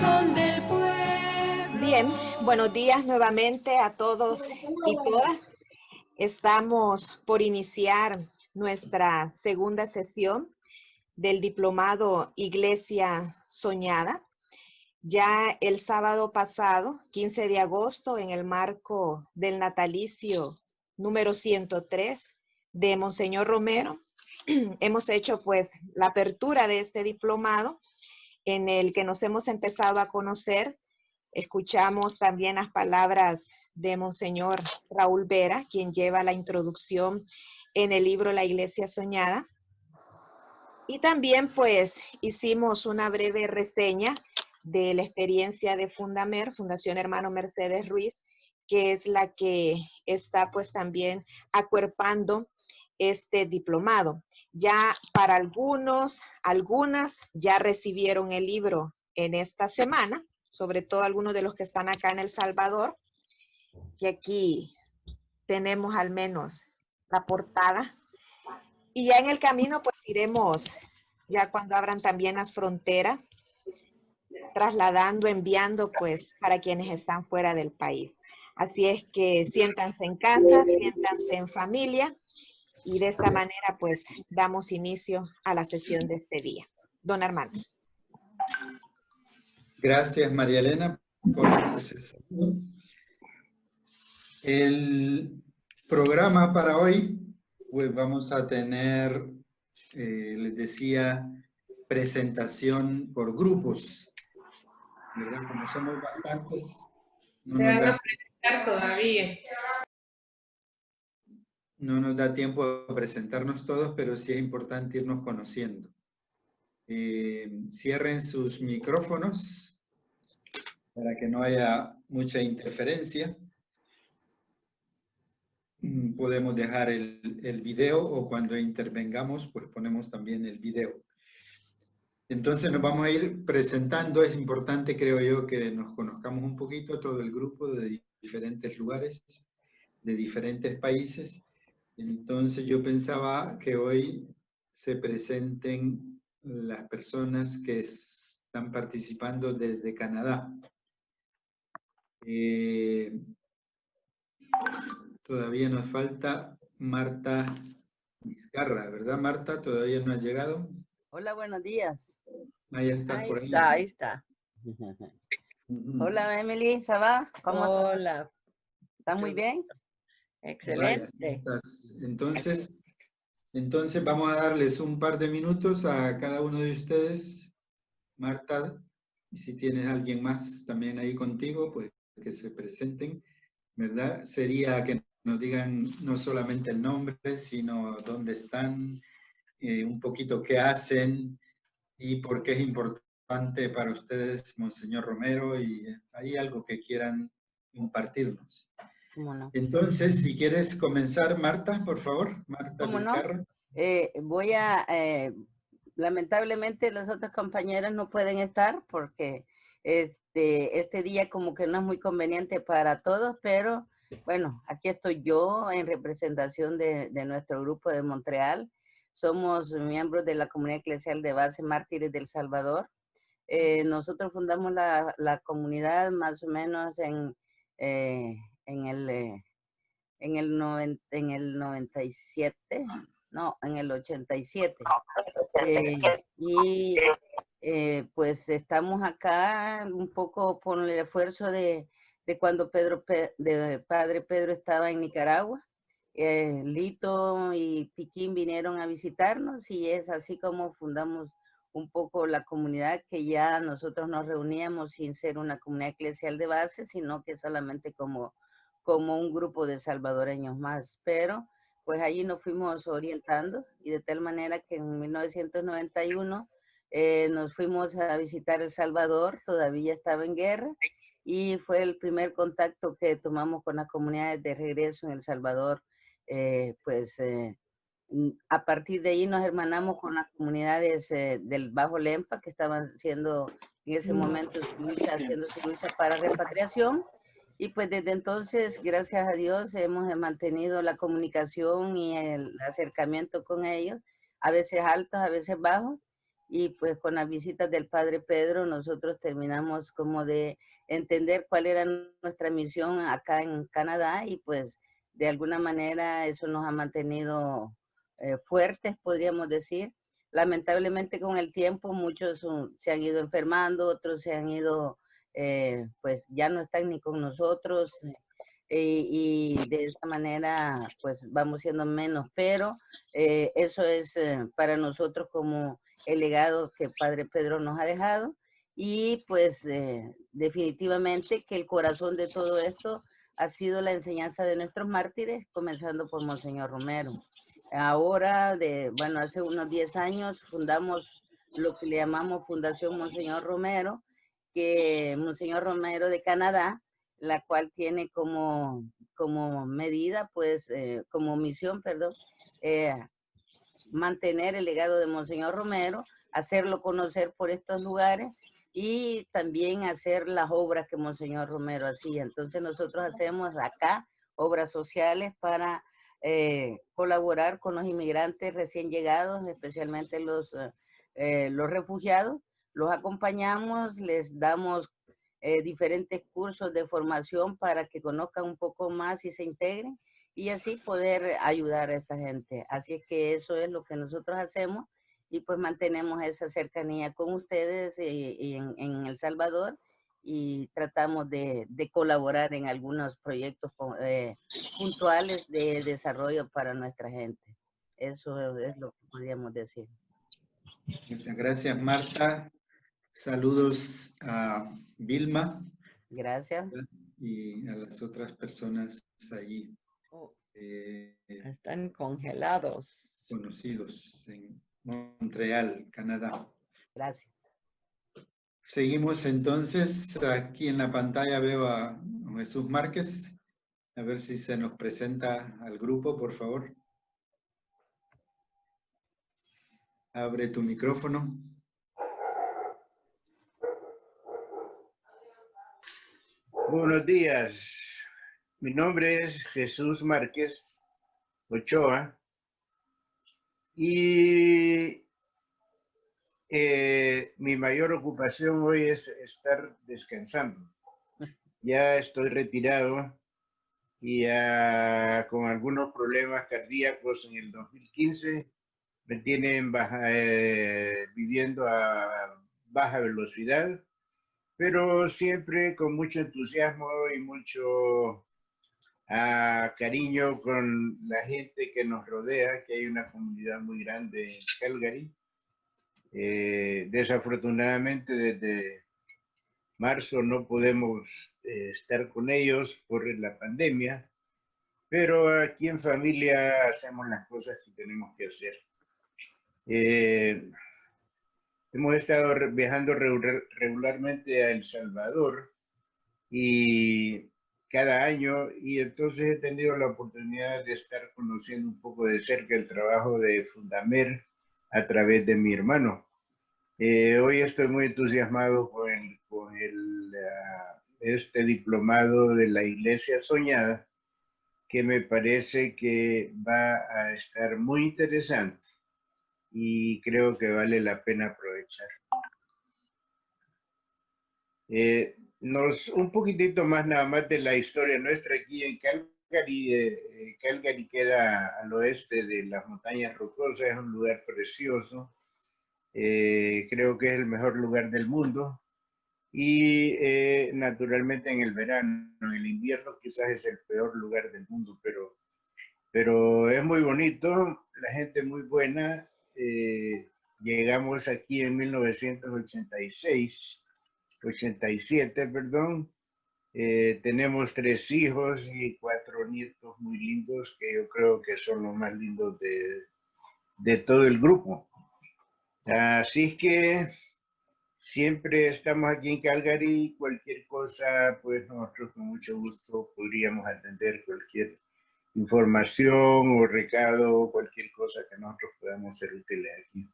corazón del pueblo. Bien, buenos días nuevamente a todos y todas. Estamos por iniciar nuestra segunda sesión del diplomado Iglesia Soñada. Ya el sábado pasado, 15 de agosto, en el marco del natalicio número 103 de Monseñor Romero, hemos hecho pues la apertura de este diplomado en el que nos hemos empezado a conocer. Escuchamos también las palabras de Monseñor Raúl Vera, quien lleva la introducción en el libro La Iglesia Soñada. Y también pues hicimos una breve reseña de la experiencia de Fundamer, Fundación Hermano Mercedes Ruiz, que es la que está pues también acuerpando este diplomado. Ya para algunas ya recibieron el libro en esta semana, sobre todo algunos de los que están acá en El Salvador, que aquí tenemos al menos la portada. Y ya en el camino pues iremos, ya cuando abran también las fronteras, trasladando, enviando pues para quienes están fuera del país. Así es que siéntanse en casa, siéntanse en familia y de esta manera pues damos inicio a la sesión de este día. Don Armando. Gracias, María Elena, por la presentación. El programa para hoy, pues vamos a tener, les decía, presentación por grupos, ¿verdad? Como somos bastantes, no nos da tiempo a presentarnos todos, pero sí es importante irnos conociendo. Cierren sus micrófonos para que no haya mucha interferencia. Podemos dejar el video o cuando intervengamos, pues ponemos también el video. Entonces nos vamos a ir presentando. Es importante, creo yo, que nos conozcamos un poquito todo el grupo de diferentes lugares, de diferentes países. Entonces yo pensaba que hoy se presenten las personas que están participando desde Canadá. Todavía nos falta Marta Vizcarra, ¿verdad, Marta? ¿Todavía no has llegado? Hola, buenos días. Ahí está, por ahí. Ahí está. Hola, Emily, ¿se va? ¿Cómo estás? Hola. ¿Estás muy bien? Excelente. Vaya, entonces vamos a darles un par de minutos a cada uno de ustedes. Marta, y si tienes alguien más también ahí contigo, pues que se presenten, ¿verdad? Sería que nos digan no solamente el nombre, sino dónde están, un poquito qué hacen y por qué es importante para ustedes, Monseñor Romero, y hay algo que quieran impartirnos. ¿Cómo no? Entonces, si quieres comenzar, Marta, por favor. Marta Vizcarra. No? Lamentablemente las otras compañeras no pueden estar porque este día como que no es muy conveniente para todos, pero bueno, aquí estoy yo en representación de nuestro grupo de Montreal. Somos miembros de la Comunidad Eclesial de Base Mártires del Salvador. Nosotros fundamos la comunidad más o menos en el 97, no, en el 87. Pues estamos acá un poco por el esfuerzo de cuando Padre Pedro estaba en Nicaragua. Lito y Piquín vinieron a visitarnos y es así como fundamos un poco la comunidad, que ya nosotros nos reuníamos sin ser una comunidad eclesial de base, sino que solamente como un grupo de salvadoreños más. Pero pues allí nos fuimos orientando y de tal manera que en 1991 nos fuimos a visitar El Salvador, todavía estaba en guerra, y fue el primer contacto que tomamos con las comunidades de regreso en El Salvador. A partir de ahí nos hermanamos con las comunidades del Bajo Lempa, que estaban haciendo en ese momento haciendo su lucha para repatriación. Y pues desde entonces, gracias a Dios, hemos mantenido la comunicación y el acercamiento con ellos, a veces altos, a veces bajos. y pues con las visitas del Padre Pedro nosotros terminamos como de entender cuál era nuestra misión acá en Canadá y pues de alguna manera eso nos ha mantenido fuertes, podríamos decir. Lamentablemente con el tiempo muchos se han ido enfermando, otros se han ido, pues ya no están ni con nosotros y de esa manera pues vamos siendo menos, pero eso es para nosotros como el legado que Padre Pedro nos ha dejado y pues definitivamente que el corazón de todo esto ha sido la enseñanza de nuestros mártires, comenzando por Monseñor Romero. Ahora, bueno, hace unos 10 años fundamos lo que le llamamos Fundación Monseñor Romero, que Monseñor Romero de Canadá, la cual tiene como medida, pues, como misión, perdón, mantener el legado de Monseñor Romero, hacerlo conocer por estos lugares y también hacer las obras que Monseñor Romero hacía. Entonces nosotros hacemos acá obras sociales para colaborar con los inmigrantes recién llegados, especialmente los refugiados. Los acompañamos, les damos diferentes cursos de formación para que conozcan un poco más y se integren y así poder ayudar a esta gente. Así es que eso es lo que nosotros hacemos y pues mantenemos esa cercanía con ustedes y en El Salvador y tratamos de colaborar en algunos proyectos puntuales de desarrollo para nuestra gente. Eso es lo que podríamos decir. Muchas gracias, Marta. Saludos a Vilma. Gracias. Y a las otras personas allí. Están congelados. Conocidos en Montreal, Canadá. Gracias. Seguimos entonces. Aquí en la pantalla veo a Jesús Márquez. A ver si se nos presenta al grupo, por favor. Abre tu micrófono. Buenos días. Mi nombre es Jesús Márquez Ochoa y mi mayor ocupación hoy es estar descansando. Ya estoy retirado y con algunos problemas cardíacos en el 2015 me tienen viviendo a baja velocidad, pero siempre con mucho entusiasmo y mucho cariño con la gente que nos rodea, que hay una comunidad muy grande en Calgary. Desafortunadamente desde marzo no podemos estar con ellos por la pandemia, pero aquí en familia hacemos las cosas que tenemos que hacer. Hemos estado viajando regularmente a El Salvador y cada año, y entonces he tenido la oportunidad de estar conociendo un poco de cerca el trabajo de Fundamer a través de mi hermano. Hoy estoy muy entusiasmado con este diplomado de la Iglesia Soñada, que me parece que va a estar muy interesante y creo que vale la pena aprovechar. Un poquitito más nada más de la historia nuestra aquí en Calgary. Calgary queda al oeste de las montañas rocosas, es un lugar precioso. Creo que es el mejor lugar del mundo y naturalmente en el verano, en el invierno quizás es el peor lugar del mundo, pero es muy bonito, la gente muy buena. Llegamos aquí en 1987, perdón. Tenemos 3 hijos y 4 nietos muy lindos, que yo creo que son los más lindos de todo el grupo. Así es que siempre estamos aquí en Calgary. Cualquier cosa, pues nosotros con mucho gusto podríamos atender cualquier información o recado o cualquier cosa que nosotros podamos ser útiles aquí.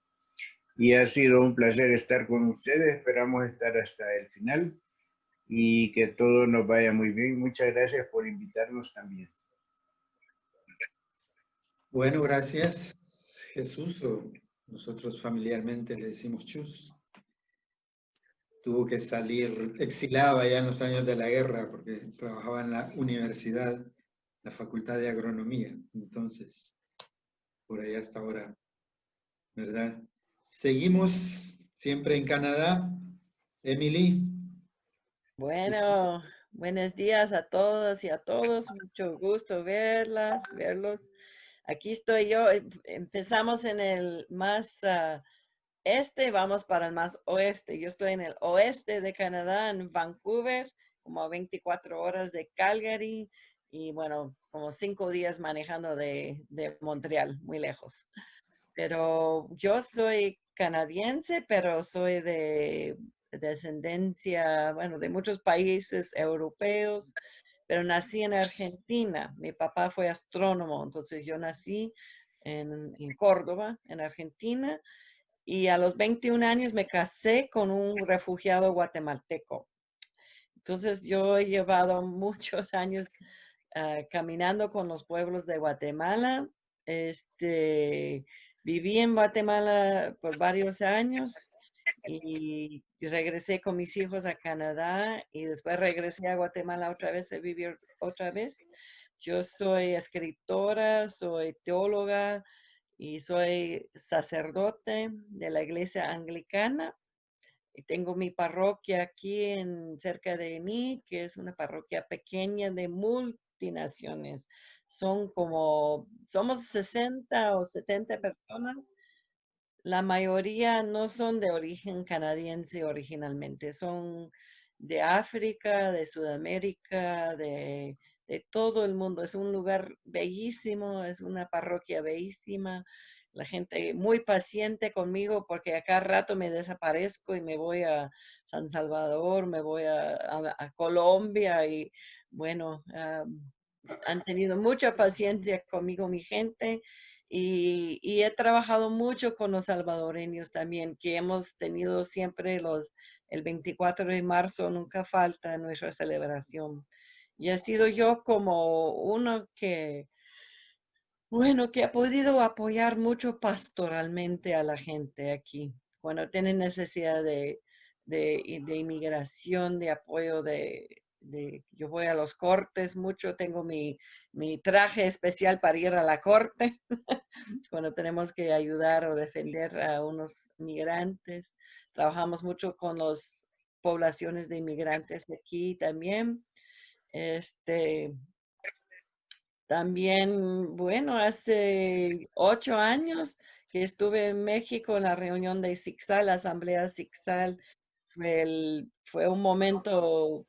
Y ha sido un placer estar con ustedes. Esperamos estar hasta el final y que todo nos vaya muy bien. Muchas gracias por invitarnos también. Bueno, gracias, Jesús. nosotros familiarmente le decimos chus. Tuvo que salir exilado allá en los años de la guerra porque trabajaba en la universidad, la Facultad de Agronomía. Entonces, por allá hasta ahora, ¿verdad? Seguimos siempre en Canadá. Emily. Bueno, buenos días a todas y a todos. Mucho gusto verlos. Aquí estoy yo. Empezamos en el más este, vamos para el más oeste. Yo estoy en el oeste de Canadá, en Vancouver, como a 24 horas de Calgary y bueno, como 5 días manejando de Montreal, muy lejos. Pero yo soy canadiense, pero soy de descendencia, bueno, de muchos países europeos, pero nací en Argentina. Mi papá fue astrónomo, entonces yo nací en Córdoba, en Argentina, y a los 21 años me casé con un refugiado guatemalteco. Entonces yo he llevado muchos años caminando con los pueblos de Guatemala. Viví en Guatemala por varios años y regresé con mis hijos a Canadá y después regresé a Guatemala otra vez a vivir otra vez. Yo soy escritora, soy teóloga y soy sacerdote de la iglesia anglicana. Y tengo mi parroquia aquí cerca de mí, que es una parroquia pequeña de multinaciones. Somos 60 o 70 personas. La mayoría no son de origen canadiense originalmente, son de África, de Sudamérica, de todo el mundo. Es un lugar bellísimo, es una parroquia bellísima. La gente muy paciente conmigo porque a cada rato me desaparezco y me voy a San Salvador, me voy a Colombia y bueno, han tenido mucha paciencia conmigo mi gente y he trabajado mucho con los salvadoreños también, que hemos tenido siempre el 24 de marzo, nunca falta nuestra celebración. Y ha sido yo como uno que ha podido apoyar mucho pastoralmente a la gente aquí, cuando tienen necesidad de inmigración, de apoyo yo voy a los cortes mucho, tengo mi traje especial para ir a la corte, cuando tenemos que ayudar o defender a unos migrantes. Trabajamos mucho con las poblaciones de inmigrantes de aquí también. También, bueno, hace 8 años que estuve en México en la reunión de SICSAL, la asamblea SICSAL. Fue un momento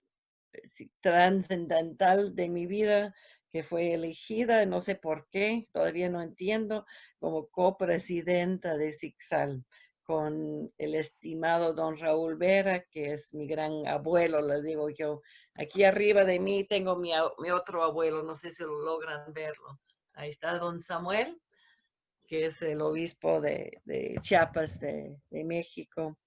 trascendental de mi vida que fue elegida, no sé por qué, todavía no entiendo, como copresidenta de SICSAL con el estimado don Raúl Vera, que es mi gran abuelo, le digo yo. Aquí arriba de mí tengo mi otro abuelo, no sé si lo logran verlo. Ahí está don Samuel, que es el obispo de Chiapas, de México.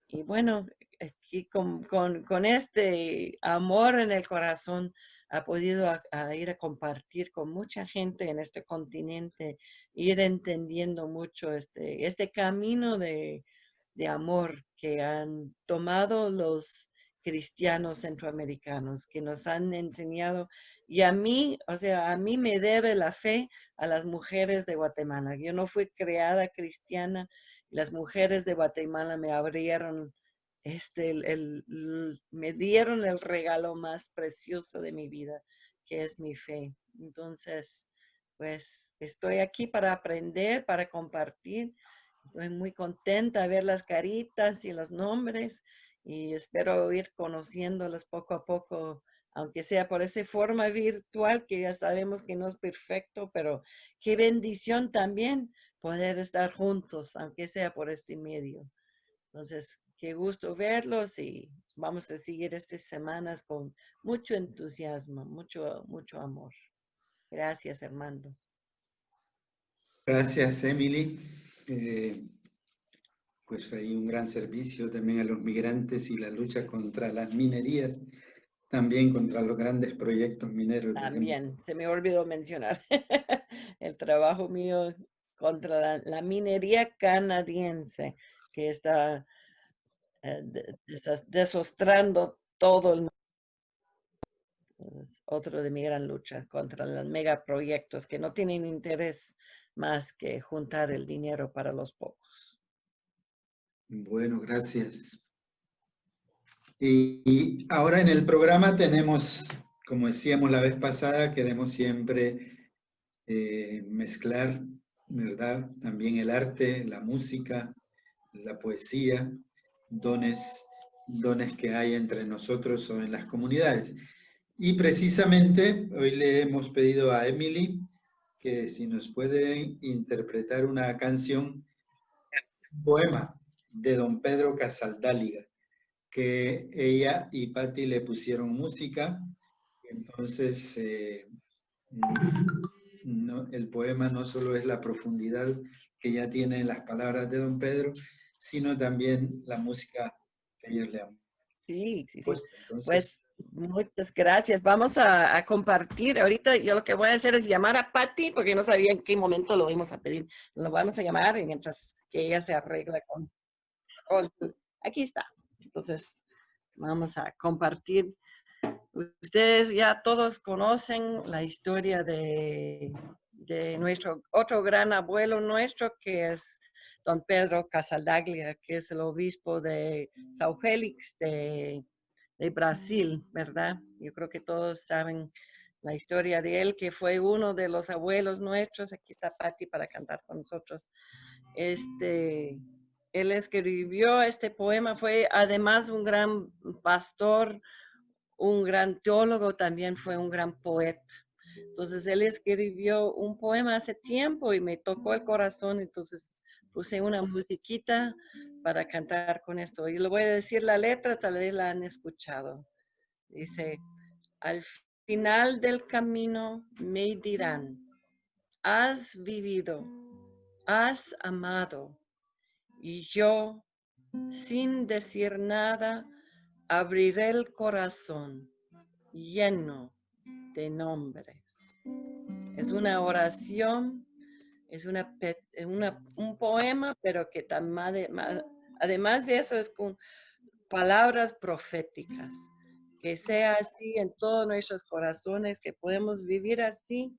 Y bueno, aquí con este amor en el corazón ha podido ir a compartir con mucha gente en este continente, ir entendiendo mucho este camino de amor que han tomado los cristianos centroamericanos, que nos han enseñado. Y a mí, o sea, a mí me debe la fe a las mujeres de Guatemala. Yo no fui creada cristiana. Las mujeres de Guatemala me abrieron, me dieron el regalo más precioso de mi vida, que es mi fe. Entonces, pues estoy aquí para aprender, para compartir. Estoy muy contenta de ver las caritas y los nombres y espero ir conociéndolas poco a poco, aunque sea por esa forma virtual que ya sabemos que no es perfecto, pero qué bendición también poder estar juntos, aunque sea por este medio. Entonces, qué gusto verlos y vamos a seguir estas semanas con mucho entusiasmo, mucho, mucho amor. Gracias, Armando. Gracias, Emily. Pues hay un gran servicio también a los migrantes y la lucha contra las minerías, también contra los grandes proyectos mineros. También, se me olvidó mencionar el trabajo mío contra la minería canadiense que está, está desostrando todo el mundo. Es otro de mi gran lucha contra los megaproyectos que no tienen interés más que juntar el dinero para los pocos. Bueno, gracias. Y ahora en el programa tenemos, como decíamos la vez pasada, queremos siempre mezclar, ¿verdad? También el arte, la música, la poesía, dones que hay entre nosotros o en las comunidades. Y precisamente hoy le hemos pedido a Emily que si nos puede interpretar una canción, un poema de don Pedro Casaldáliga, que ella y Patti le pusieron música. Entonces, el poema no solo es la profundidad que ya tiene las palabras de don Pedro, sino también la música que ellos le han Sí. puesto. Entonces, Pues muchas gracias. Vamos a compartir. Ahorita yo lo que voy a hacer es llamar a Patti porque no sabía en qué momento lo íbamos a pedir. Lo vamos a llamar y mientras que ella se arregla con aquí está. Entonces, vamos a compartir. Ustedes ya todos conocen la historia de nuestro otro gran abuelo nuestro, que es don Pedro Casaldaglia, que es el obispo de São Félix de Brasil, ¿verdad? Yo creo que todos saben la historia de él, que fue uno de los abuelos nuestros. Aquí está Patti para cantar con nosotros. Él escribió este poema, fue además un gran pastor, un gran teólogo, también fue un gran poeta. Entonces él escribió un poema hace tiempo y me tocó el corazón, entonces puse una musiquita para cantar con esto. Y le voy a decir la letra, tal vez la han escuchado. Dice, al final del camino me dirán, has vivido, has amado, y yo, sin decir nada, abriré el corazón lleno de nombres. Es una oración, es un poema, pero que además de eso es con palabras proféticas. Que sea así en todos nuestros corazones, que podemos vivir así,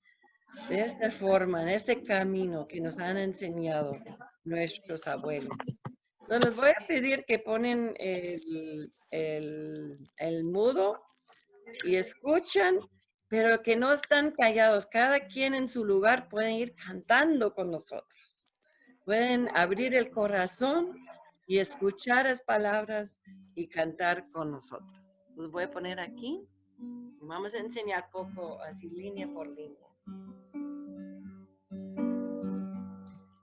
de esta forma, en este camino que nos han enseñado nuestros abuelos. Entonces les voy a pedir que ponen el mudo y escuchan, pero que no están callados. Cada quien en su lugar pueden ir cantando con nosotros. Pueden abrir el corazón y escuchar las palabras y cantar con nosotros. Los voy a poner aquí. Vamos a enseñar poco, así línea por línea.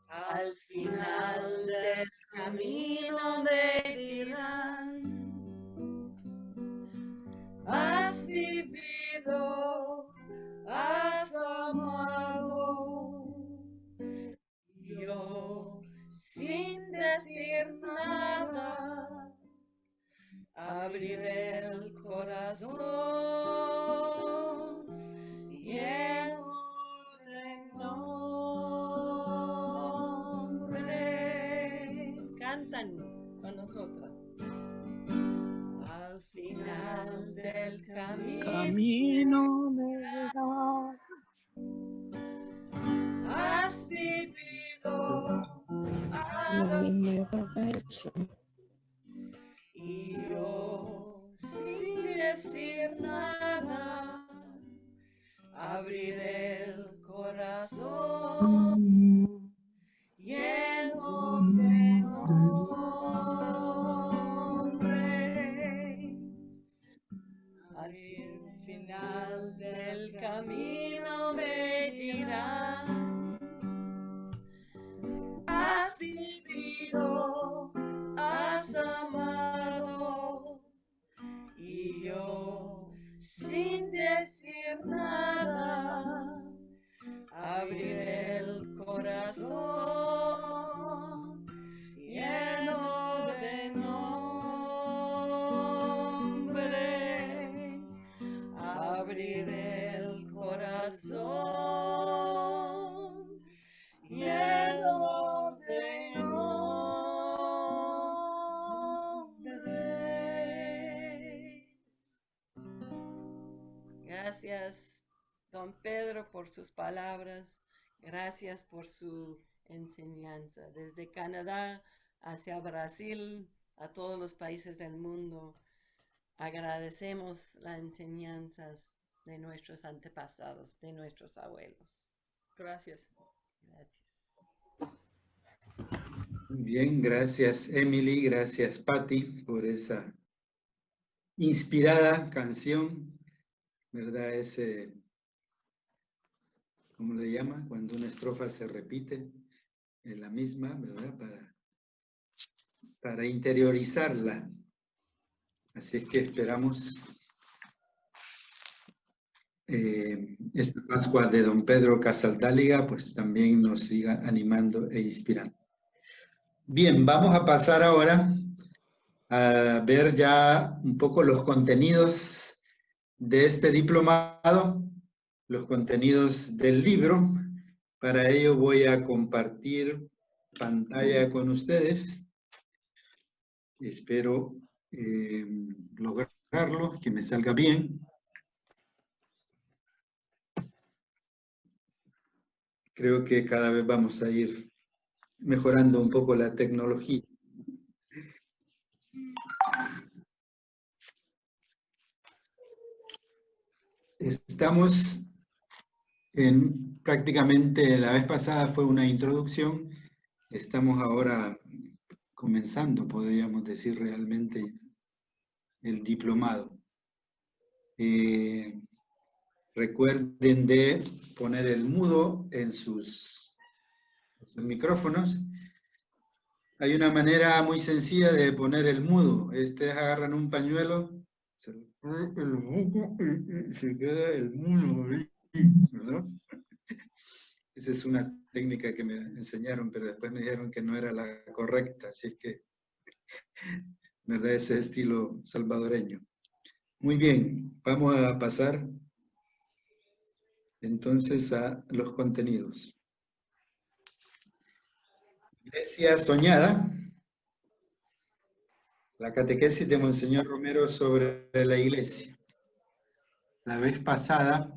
Al final del camino me dirán, has vivido, has amado. Yo, sin decir nada, abriré el corazón lleno de nombres. Cantan con nosotras. Al final del camino me verás. has vivido, has y yo, sin decir nada, abriré el corazón lleno de nombres. Al final del camino me dirán, has vivido, has amado, y yo, sin decir nada, abriré el corazón lleno de nombres. Abriré el corazón lleno Gracias, don Pedro, por sus palabras. Gracias por su enseñanza. Desde Canadá hacia Brasil, a todos los países del mundo, agradecemos las enseñanzas de nuestros antepasados, de nuestros abuelos. Gracias. Gracias. Bien, gracias Emily, gracias Patty por esa inspirada canción, ¿verdad? Ese, ¿cómo le llama? Cuando una estrofa se repite en la misma, ¿verdad? Para interiorizarla. Así es que esperamos esta Pascua de don Pedro Casaldáliga, pues también nos siga animando e inspirando. Bien, vamos a pasar ahora a ver ya un poco los contenidos de este diplomado, los contenidos del libro. Para ello voy a compartir pantalla con ustedes. Espero lograrlo, que me salga bien. Creo que cada vez vamos a ir mejorando un poco la tecnología. Estamos en prácticamente, la vez pasada fue una introducción, estamos ahora comenzando, podríamos decir realmente, el diplomado. Recuerden de poner el mudo en sus micrófonos. Hay una manera muy sencilla de poner el mudo. Agarran un pañuelo, se queda el mudo ahí, ¿verdad? Esa es una técnica que me enseñaron, pero después me dijeron que no era la correcta, así es que, ¿verdad? Ese estilo salvadoreño. Muy bien, vamos a pasar entonces a los contenidos. Iglesia soñada, la catequesis de Monseñor Romero sobre la iglesia. La vez pasada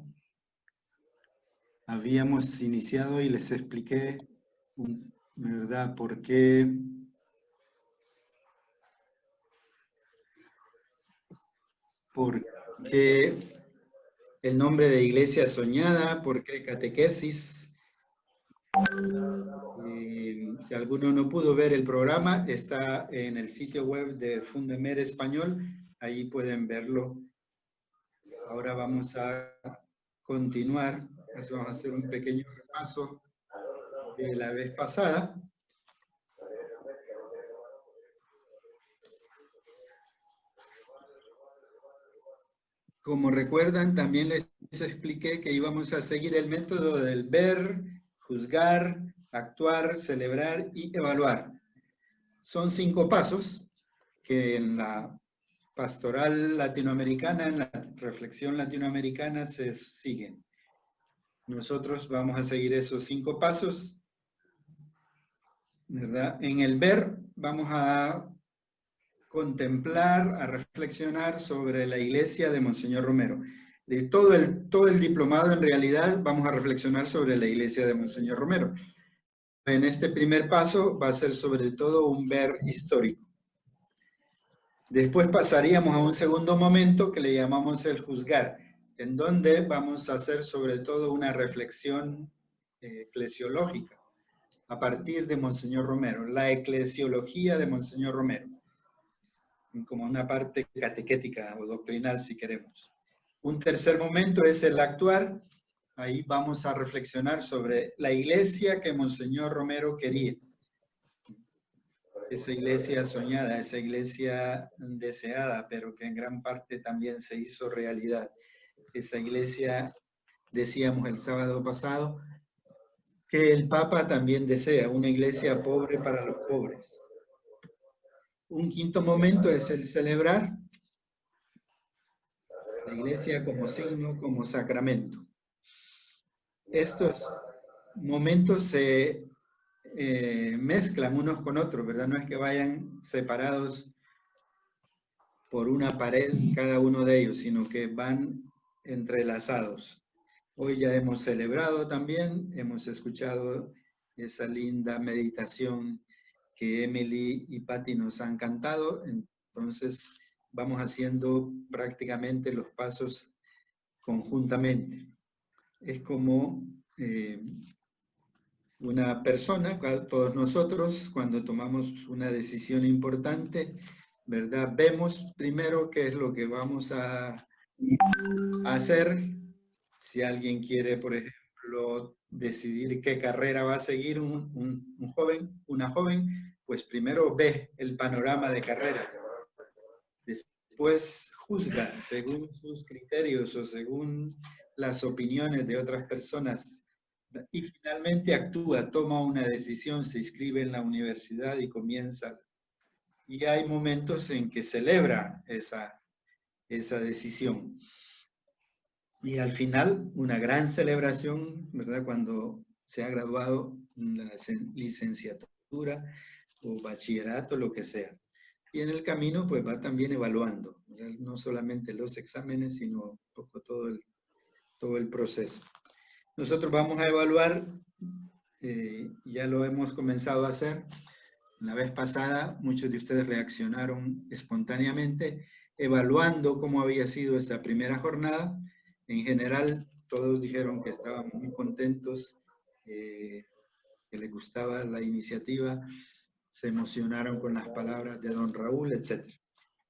habíamos iniciado y les expliqué, ¿verdad?, por qué el nombre de iglesia soñada, por qué catequesis. Si alguno no pudo ver el programa, está en el sitio web de Fundemer Español, ahí pueden verlo. Ahora vamos a continuar, vamos a hacer un pequeño repaso de la vez pasada. Como recuerdan, también les expliqué que íbamos a seguir el método del ver, juzgar, actuar, celebrar y evaluar. Son 5 pasos que en la pastoral latinoamericana, en la reflexión latinoamericana se siguen. Nosotros vamos a seguir esos 5 pasos, ¿verdad? En el ver vamos a contemplar, a reflexionar sobre la iglesia de Monseñor Romero. De todo el diplomado, en realidad, vamos a reflexionar sobre la iglesia de Monseñor Romero. En este primer paso va a ser sobre todo un ver histórico. Después pasaríamos a un segundo momento que le llamamos el juzgar, en donde vamos a hacer sobre todo una reflexión eclesiológica a partir de Monseñor Romero, la eclesiología de Monseñor Romero, como una parte catequética o doctrinal si queremos. Un tercer momento es el actuar. Ahí vamos a reflexionar sobre la iglesia que Monseñor Romero quería. Esa iglesia soñada, esa iglesia deseada, pero que en gran parte también se hizo realidad. Esa iglesia, decíamos el sábado pasado, que el Papa también desea, una iglesia pobre para los pobres. Un quinto momento es el celebrar la iglesia como signo, como sacramento. Estos momentos se mezclan unos con otros, ¿verdad? No es que vayan separados por una pared cada uno de ellos, sino que van entrelazados. Hoy ya hemos celebrado también, hemos escuchado esa linda meditación que Emily y Patty nos han cantado. Entonces vamos haciendo prácticamente los pasos conjuntamente. Es como una persona, todos nosotros, cuando tomamos una decisión importante, ¿verdad? Vemos primero qué es lo que vamos a hacer. Si alguien quiere, por ejemplo, decidir qué carrera va a seguir un joven, una joven, pues primero ve el panorama de carreras. Después juzga según sus criterios o según las opiniones de otras personas. Y finalmente actúa, toma una decisión, se inscribe en la universidad y comienza. Y hay momentos en que celebra esa decisión. Y al final, una gran celebración, ¿verdad? Cuando se ha graduado en la licenciatura o bachillerato, lo que sea. Y en el camino, pues va también evaluando, ¿verdad? No solamente los exámenes, sino un poco todo el proceso. Nosotros vamos a evaluar, ya lo hemos comenzado a hacer. La vez pasada, muchos de ustedes reaccionaron espontáneamente, evaluando cómo había sido esta primera jornada. En general, todos dijeron que estaban muy contentos, que les gustaba la iniciativa, se emocionaron con las palabras de don Raúl, etc.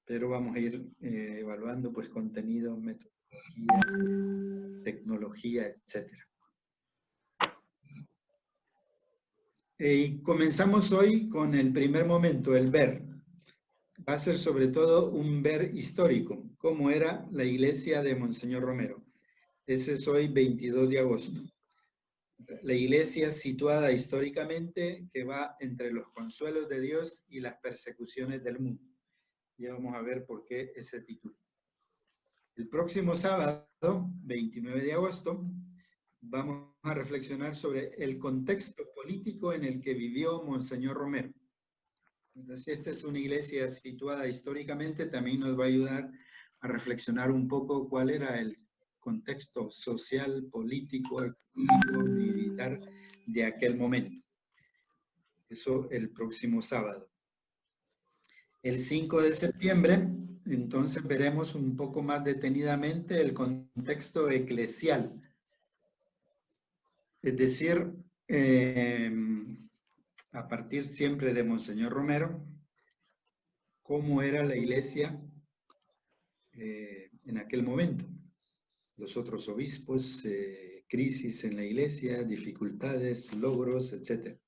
Pero vamos a ir evaluando pues contenido, metodología, tecnología, etc. Y comenzamos hoy con el primer momento, el ver. Va a ser sobre todo un ver histórico, cómo era la iglesia de Monseñor Romero. Ese es hoy 22 de agosto. La iglesia situada históricamente que va entre los consuelos de Dios y las persecuciones del mundo. Ya vamos a ver por qué ese título. El próximo sábado, 29 de agosto, vamos a reflexionar sobre el contexto político en el que vivió Monseñor Romero. Entonces, esta es una iglesia situada históricamente, también nos va a ayudar a reflexionar un poco cuál era el contexto social, político, económico, militar de aquel momento. Eso el próximo sábado. El 5 de septiembre, entonces veremos un poco más detenidamente el contexto eclesial. Es decir, a partir siempre de Monseñor Romero, cómo era la iglesia en aquel momento. Los otros obispos, crisis en la iglesia, dificultades, logros, etc.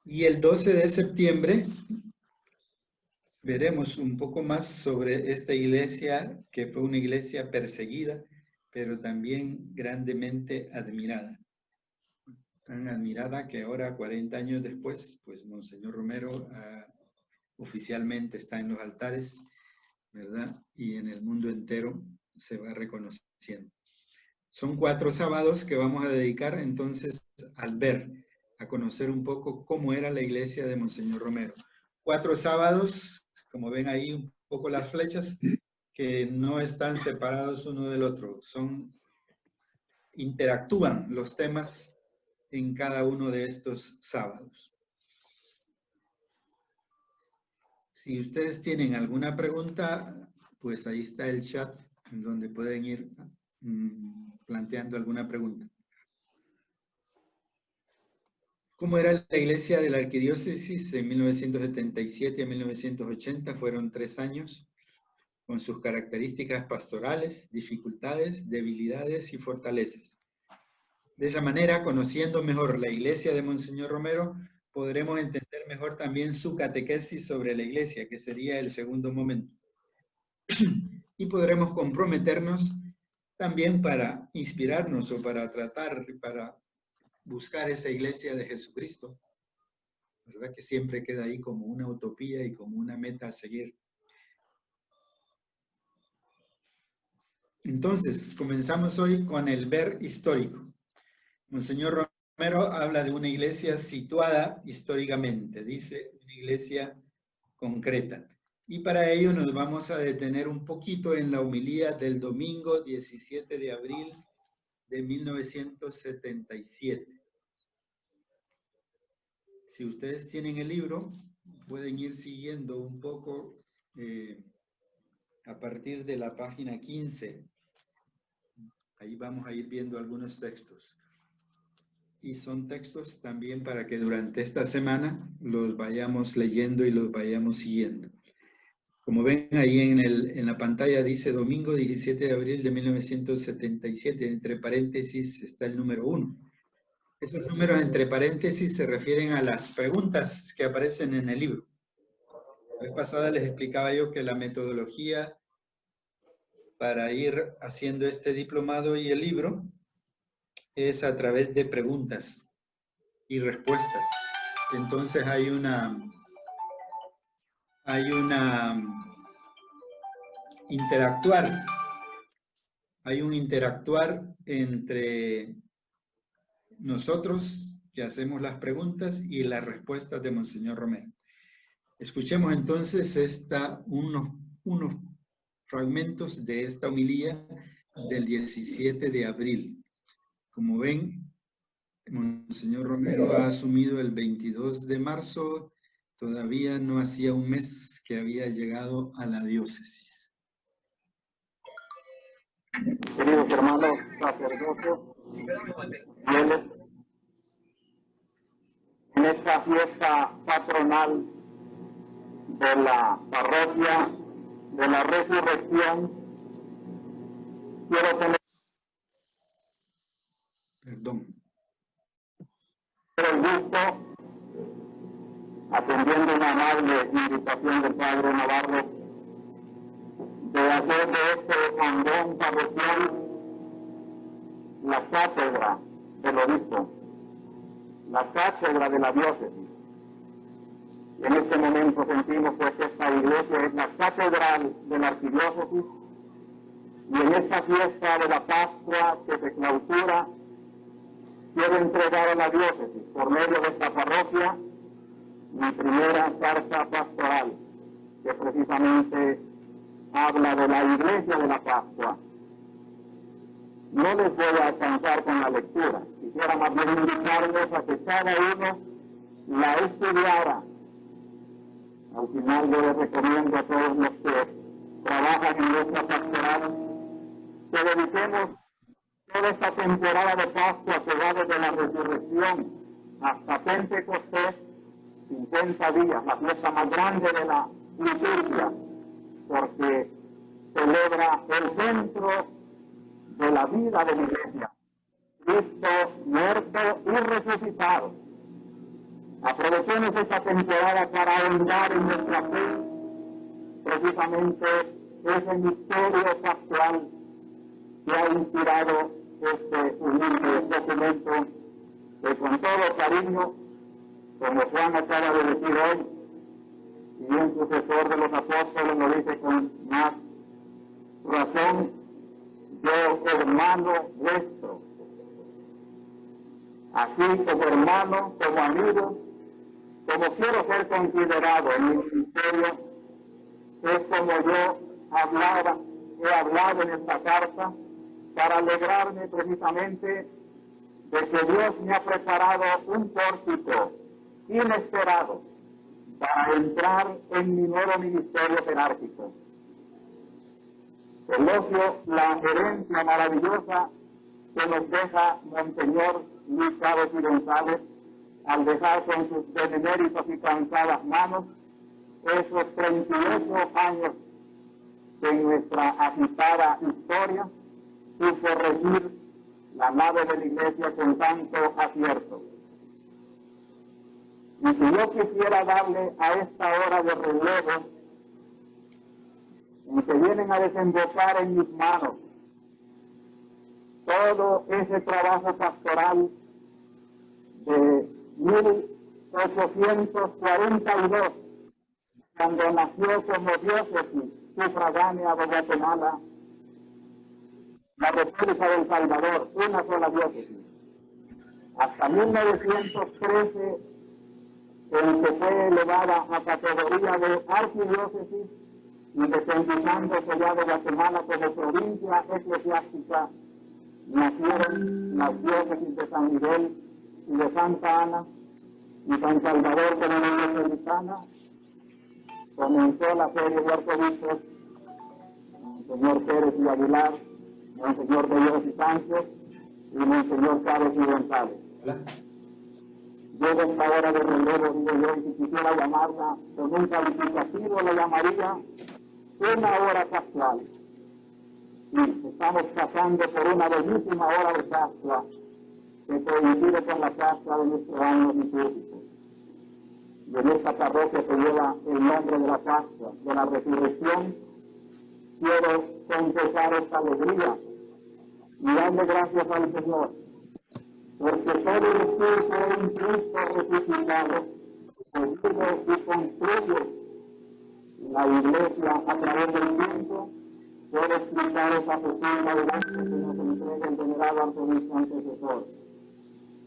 Y el 12 de septiembre veremos un poco más sobre esta iglesia, que fue una iglesia perseguida, pero también grandemente admirada. Tan admirada que ahora, 40 años después, pues Monseñor Romero oficialmente está en los altares, ¿verdad? Y en el mundo entero se va reconociendo. Son 4 sábados que vamos a dedicar entonces al ver, a conocer un poco cómo era la iglesia de Monseñor Romero. 4 sábados, como ven ahí un poco las flechas, que no están separados uno del otro, interactúan los temas en cada uno de estos sábados. Si ustedes tienen alguna pregunta, pues ahí está el chat en donde pueden ir planteando alguna pregunta. ¿Cómo era la iglesia de la arquidiócesis en 1977 a 1980? Fueron 3 años con sus características pastorales, dificultades, debilidades y fortalezas. De esa manera, conociendo mejor la iglesia de Monseñor Romero, podremos entender mejor también su catequesis sobre la iglesia, que sería el segundo momento. Y podremos comprometernos también para inspirarnos o para tratar, para buscar esa iglesia de Jesucristo, ¿verdad? Que siempre queda ahí como una utopía y como una meta a seguir. Entonces, comenzamos hoy con el ver histórico. Monseñor Romero habla de una iglesia situada históricamente, dice una iglesia concreta. Y para ello nos vamos a detener un poquito en la homilía del domingo 17 de abril de 1977. Si ustedes tienen el libro, pueden ir siguiendo un poco a partir de la página 15. Ahí vamos a ir viendo algunos textos. Y son textos también para que durante esta semana los vayamos leyendo y los vayamos siguiendo. Como ven ahí en la pantalla dice domingo 17 de abril de 1977, entre paréntesis está el número 1. Esos números entre paréntesis se refieren a las preguntas que aparecen en el libro. La vez pasada les explicaba yo que la metodología para ir haciendo este diplomado y el libro es a través de preguntas y respuestas. Entonces hay un interactuar entre nosotros que hacemos las preguntas y las respuestas de Monseñor Romero. Escuchemos entonces unos fragmentos de esta homilía del 17 de abril. Como ven, Monseñor Romero ha asumido el 22 de marzo, todavía no hacía un mes que había llegado a la diócesis. Queridos hermanos sacerdotes, fieles, en esta fiesta patronal de la parroquia de la Resurrección, quiero tener el gusto, atendiendo una amable invitación del Padre Navarro, de hacer de este andón parroquial la cátedra del obispo, la cátedra de la diócesis. Y en este momento sentimos pues que esta iglesia es la catedral de la arquidiócesis, y en esta fiesta de la Pascua que se clausura, quiero entregar a la diócesis, por medio de esta parroquia, mi primera carta pastoral, que precisamente habla de la iglesia de la Pascua. No les voy a alcanzar con la lectura, quisiera más bien invitarles a que cada uno la estudiara. Al final yo les recomiendo a todos los que trabajan en nuestra pastoral que dediquemos toda esta temporada de Pascua que va desde la Resurrección hasta Pentecostés, 50 días, la fiesta más grande de la liturgia, porque celebra el centro de la vida de la iglesia, Cristo muerto y resucitado. Aprovechemos esta temporada para ahondar en nuestra fe, precisamente ese misterio pastoral que ha inspirado este humilde documento que con todo cariño, como Juan acaba de decir hoy, y bien sucesor de los apóstoles lo dice con más razón, yo hermano vuestro, así como hermano, como amigo, como quiero ser considerado en mi ministerio, es como yo he hablado en esta carta, para alegrarme precisamente de que Dios me ha preparado un pórtico inesperado para entrar en mi nuevo ministerio jerárquico. Elogio la herencia maravillosa que nos deja Monseñor Luis Chávez y González al dejar con sus beneméritos y cansadas manos esos 38 años que en nuestra agitada historia supo regir la nave de la iglesia con tanto acierto. Y si yo quisiera darle a esta hora de relevo, en que vienen a desembocar en mis manos todo ese trabajo pastoral de 1842, cuando nació como diócesis sufragánea de Guatemala, la República del Salvador, una sola diócesis. Hasta 1913, en que fue elevada a categoría de arquidiócesis y desempeñándose ya de Guatemala como provincia eclesiástica, nacieron las diócesis de San Miguel y de Santa Ana y San Salvador como metropolitana. Comenzó la serie de arzobispos, Monseñor Pérez y Aguilar, Monseñor Bellos y Sánchez y Monseñor Carlos y González. Llega esta hora de relevo, digo yo, y si quisiera llamarla con un calificativo, la llamaría una hora casual. Y estamos pasando por una bellísima hora de Pascua que coincide con la Pascua de nuestro año litúrgico. Y en esta parroquia que lleva el nombre de la Pascua, de la Resurrección, quiero confesar esta alegría y darle gracias al Señor, porque todo el Espíritu de un Cristo resucitado consigue y construye la Iglesia a través del tiempo. Puede explicar esa profunda verdad que nos entrega el venerado arzobispo antecesor.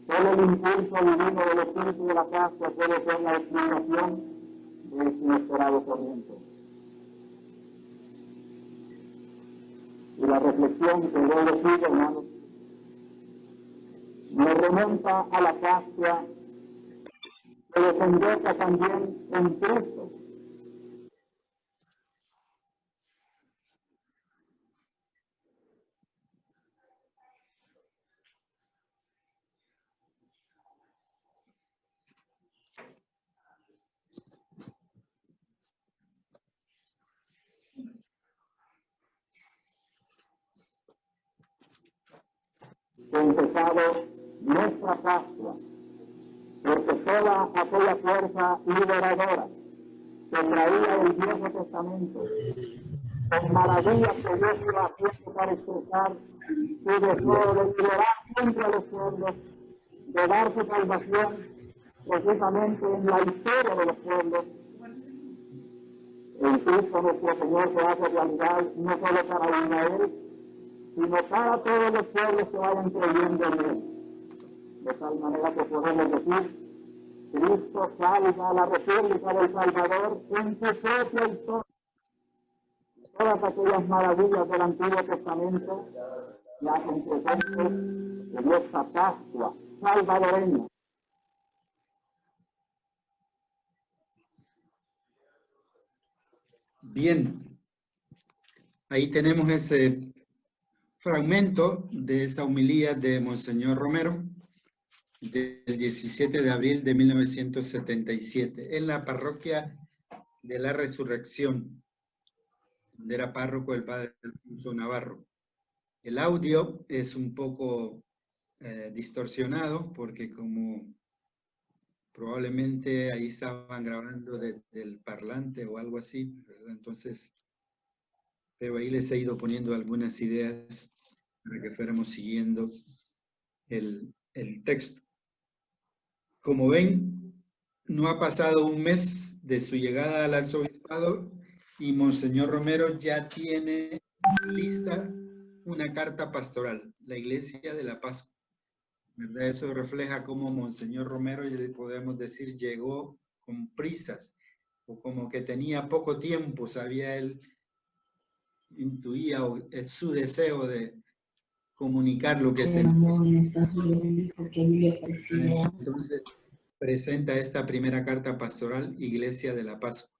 Solo el impulso divino del Espíritu de la Pascua puede ser la explicación de este inesperado corriente. Y la reflexión que yo les digo, hermanos, me remonta a la Pascua que desemboca también en Cristo. Empezado nuestra Pascua, porque toda aquella fuerza liberadora que traía el Viejo Testamento, con maravillas que Dios iba haciendo para expresar su deseo de liberar siempre a los pueblos, de dar su salvación precisamente en la historia de los pueblos. En Cristo nuestro Señor se hace realidad no solo para Israel, sino para todos los pueblos que vayan creyendo en él. De tal manera que podemos decir, Cristo salva a la República del Salvador en su propia historia. Todas aquellas maravillas del Antiguo Testamento se hacen presentes en esta Pascua salvadoreña. Bien, ahí tenemos ese fragmento de esa homilía de Monseñor Romero del 17 de abril de 1977 en la parroquia de la Resurrección, donde era párroco el padre Alfonso Navarro. El audio es un poco distorsionado porque como probablemente ahí estaban grabando desde el parlante o algo así, ¿verdad? Entonces, pero ahí les he ido poniendo algunas ideas para que fuéramos siguiendo el texto. Como ven, no ha pasado un mes de su llegada al arzobispado y Monseñor Romero ya tiene lista una carta pastoral, la Iglesia de la Pascua. ¿Verdad? Eso refleja cómo Monseñor Romero, podemos decir, llegó con prisas, o como que tenía poco tiempo, sabía él, intuía su deseo de comunicar lo que sentía. Entonces presenta esta primera carta pastoral, Iglesia de la Pascua.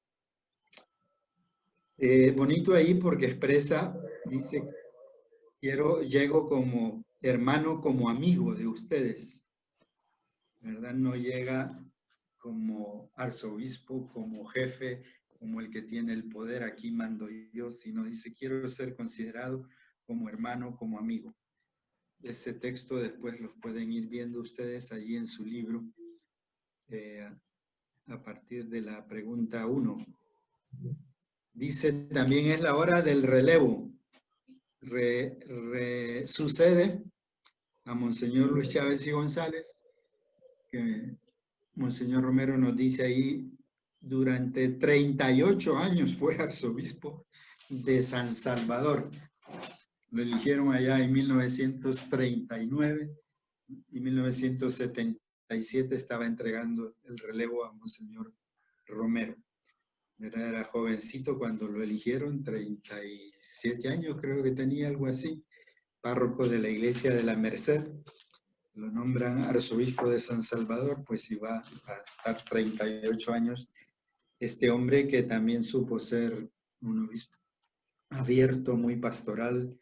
Bonito ahí porque expresa, dice, llego como hermano, como amigo de ustedes, ¿verdad? No llega como arzobispo, como jefe, como el que tiene el poder, aquí mando yo, sino dice, quiero ser considerado como hermano, como amigo. Ese texto después los pueden ir viendo ustedes allí en su libro, a partir de la pregunta 1. Dice, también es la hora del relevo. Sucede a Monseñor Luis Chávez y González, que Monseñor Romero nos dice ahí, durante 38 años fue arzobispo de San Salvador. Lo eligieron allá en 1939 y 1971 37 estaba entregando el relevo a Monseñor Romero. Era jovencito cuando lo eligieron, 37 años creo que tenía, algo así, párroco de la iglesia de la Merced. Lo nombran arzobispo de San Salvador, pues iba a estar 38 años. Este hombre que también supo ser un obispo abierto, muy pastoral,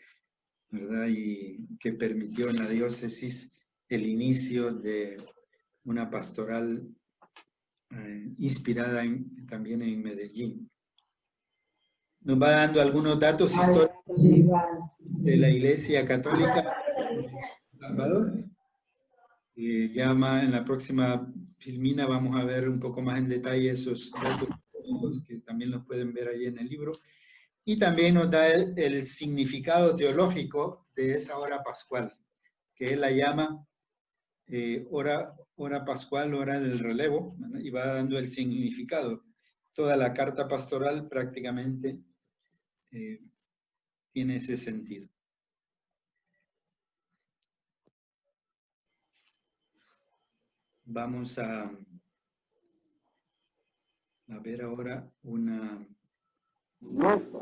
¿verdad? Y que permitió en la diócesis el inicio de una pastoral inspirada también en Medellín. Nos va dando algunos datos históricos de la Iglesia Católica de Salvador. Ya en la próxima filmina vamos a ver un poco más en detalle esos datos históricos que también los pueden ver ahí en el libro. Y también nos da el significado teológico de esa hora pascual, que él la llama hora pascual, hora del relevo, ¿verdad? Y va dando el significado. Toda la carta pastoral prácticamente tiene ese sentido. Vamos a ver ahora una... Nuestra.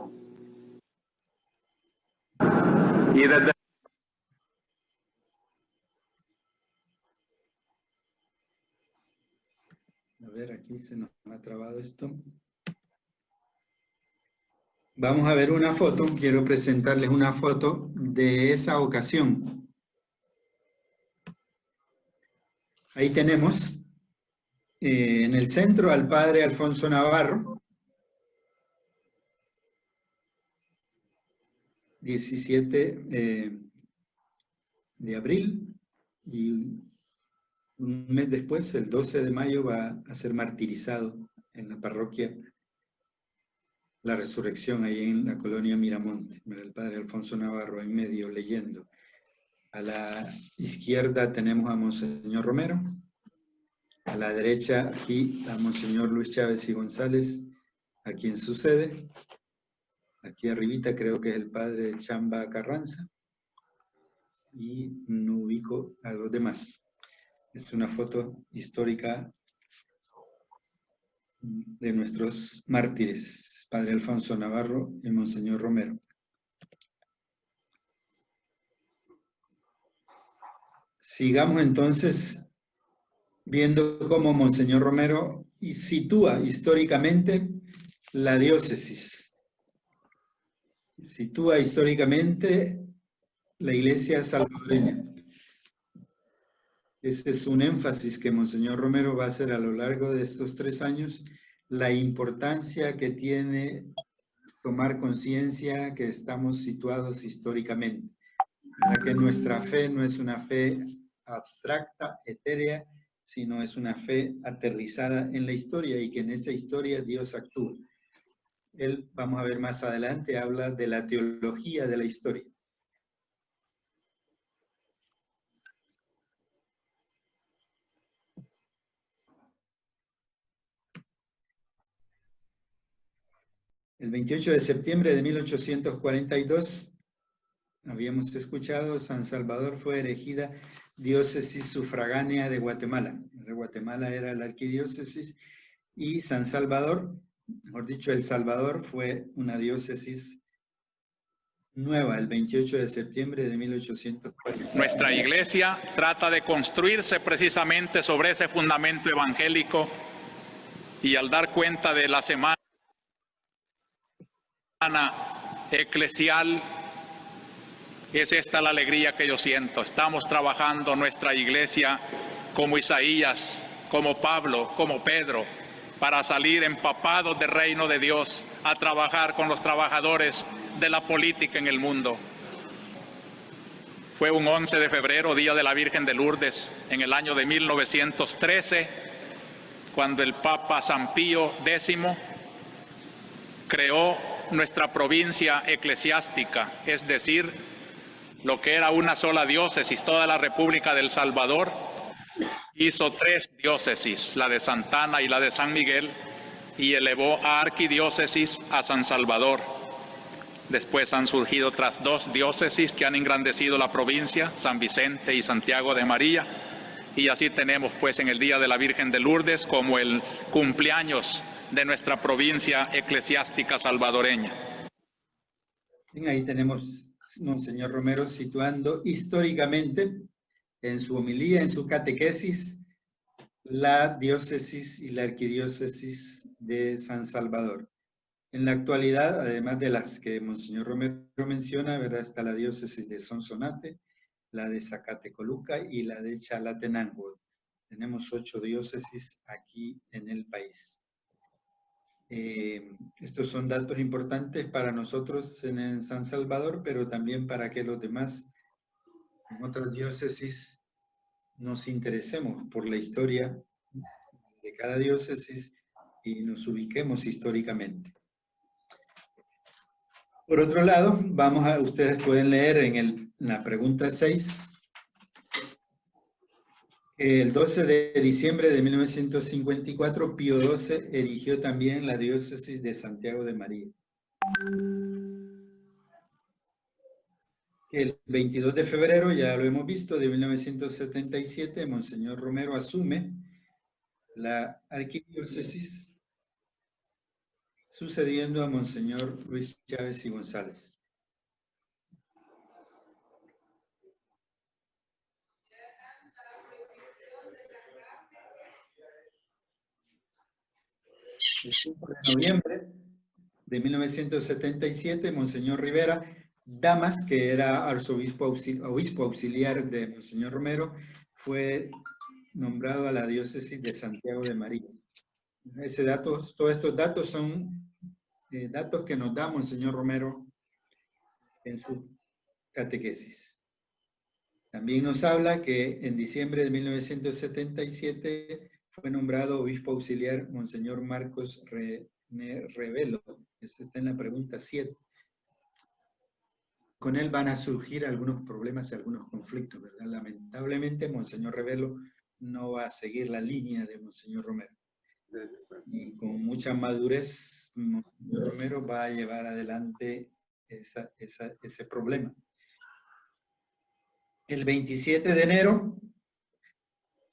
Y desde A ver, aquí se nos ha trabado esto. Vamos a ver una foto. Quiero presentarles una foto de esa ocasión. Ahí tenemos en el centro al padre Alfonso Navarro. 17 de abril. Y un mes después, el 12 de mayo, va a ser martirizado en la parroquia La Resurrección, ahí en la colonia Miramonte. El padre Alfonso Navarro en medio leyendo. A la izquierda tenemos a Monseñor Romero. A la derecha aquí a Monseñor Luis Chávez y González, a quien sucede. Aquí arribita creo que es el padre Chamba Carranza. Y no ubico a los demás. Es una foto histórica de nuestros mártires, padre Alfonso Navarro y Monseñor Romero. Sigamos entonces viendo cómo Monseñor Romero sitúa históricamente la diócesis. Sitúa históricamente la iglesia salvadoreña. Ese es un énfasis que Monseñor Romero va a hacer a lo largo de estos 3 años, la importancia que tiene tomar conciencia que estamos situados históricamente. Que nuestra fe no es una fe abstracta, etérea, sino es una fe aterrizada en la historia y que en esa historia Dios actúa. Él, vamos a ver más adelante, habla de la teología de la historia. El 28 de septiembre de 1842, habíamos escuchado, San Salvador fue elegida diócesis sufragánea de Guatemala. Guatemala era la arquidiócesis y San Salvador, mejor dicho, El Salvador fue una diócesis nueva el 28 de septiembre de 1840. Nuestra iglesia trata de construirse precisamente sobre ese fundamento evangélico y al dar cuenta de la semana eclesial, es esta la alegría que yo siento. Estamos trabajando nuestra iglesia como Isaías, como Pablo, como Pedro, para salir empapados del reino de Dios a trabajar con los trabajadores de la política en el mundo. Fue un 11 de febrero, Día de la Virgen de Lourdes, en el año de 1913, cuando el Papa San Pío X creó nuestra provincia eclesiástica, es decir, lo que era una sola diócesis, toda la República del Salvador, hizo 3 diócesis, la de Santa Ana y la de San Miguel, y elevó a arquidiócesis a San Salvador. Después han surgido otras 2 diócesis que han engrandecido la provincia, San Vicente y Santiago de María, y así tenemos pues en el Día de la Virgen de Lourdes como el cumpleaños de nuestra provincia eclesiástica salvadoreña. Bien, ahí tenemos Monseñor Romero situando históricamente en su homilía, en su catequesis, la diócesis y la arquidiócesis de San Salvador. En la actualidad, además de las que Monseñor Romero menciona, ¿verdad?, está la diócesis de Sonsonate, la de Zacatecoluca y la de Chalatenango. Tenemos 8 diócesis aquí en el país. Estos son datos importantes para nosotros en San Salvador, pero también para que los demás en otras diócesis nos interesemos por la historia de cada diócesis y nos ubiquemos históricamente. Por otro lado, ustedes pueden leer en la pregunta 6, el 12 de diciembre de 1954, Pío XII erigió también la diócesis de Santiago de María. El 22 de febrero, ya lo hemos visto, de 1977, Monseñor Romero asume la arquidiócesis, sucediendo a Monseñor Luis Chávez y González. El 5 de noviembre de 1977, Monseñor Rivera Damas, que era obispo auxiliar de Monseñor Romero, fue nombrado a la diócesis de Santiago de María. Todos estos datos son datos que nos da Monseñor Romero en su catequesis. También nos habla que en diciembre de 1977 fue nombrado obispo auxiliar Monseñor Marcos Revelo. Eso está en la pregunta 7. Con él van a surgir algunos problemas y algunos conflictos, ¿verdad? Lamentablemente, Monseñor Revelo no va a seguir la línea de Monseñor Romero. Y con mucha madurez, Monseñor Romero va a llevar adelante ese problema. El 27 de enero,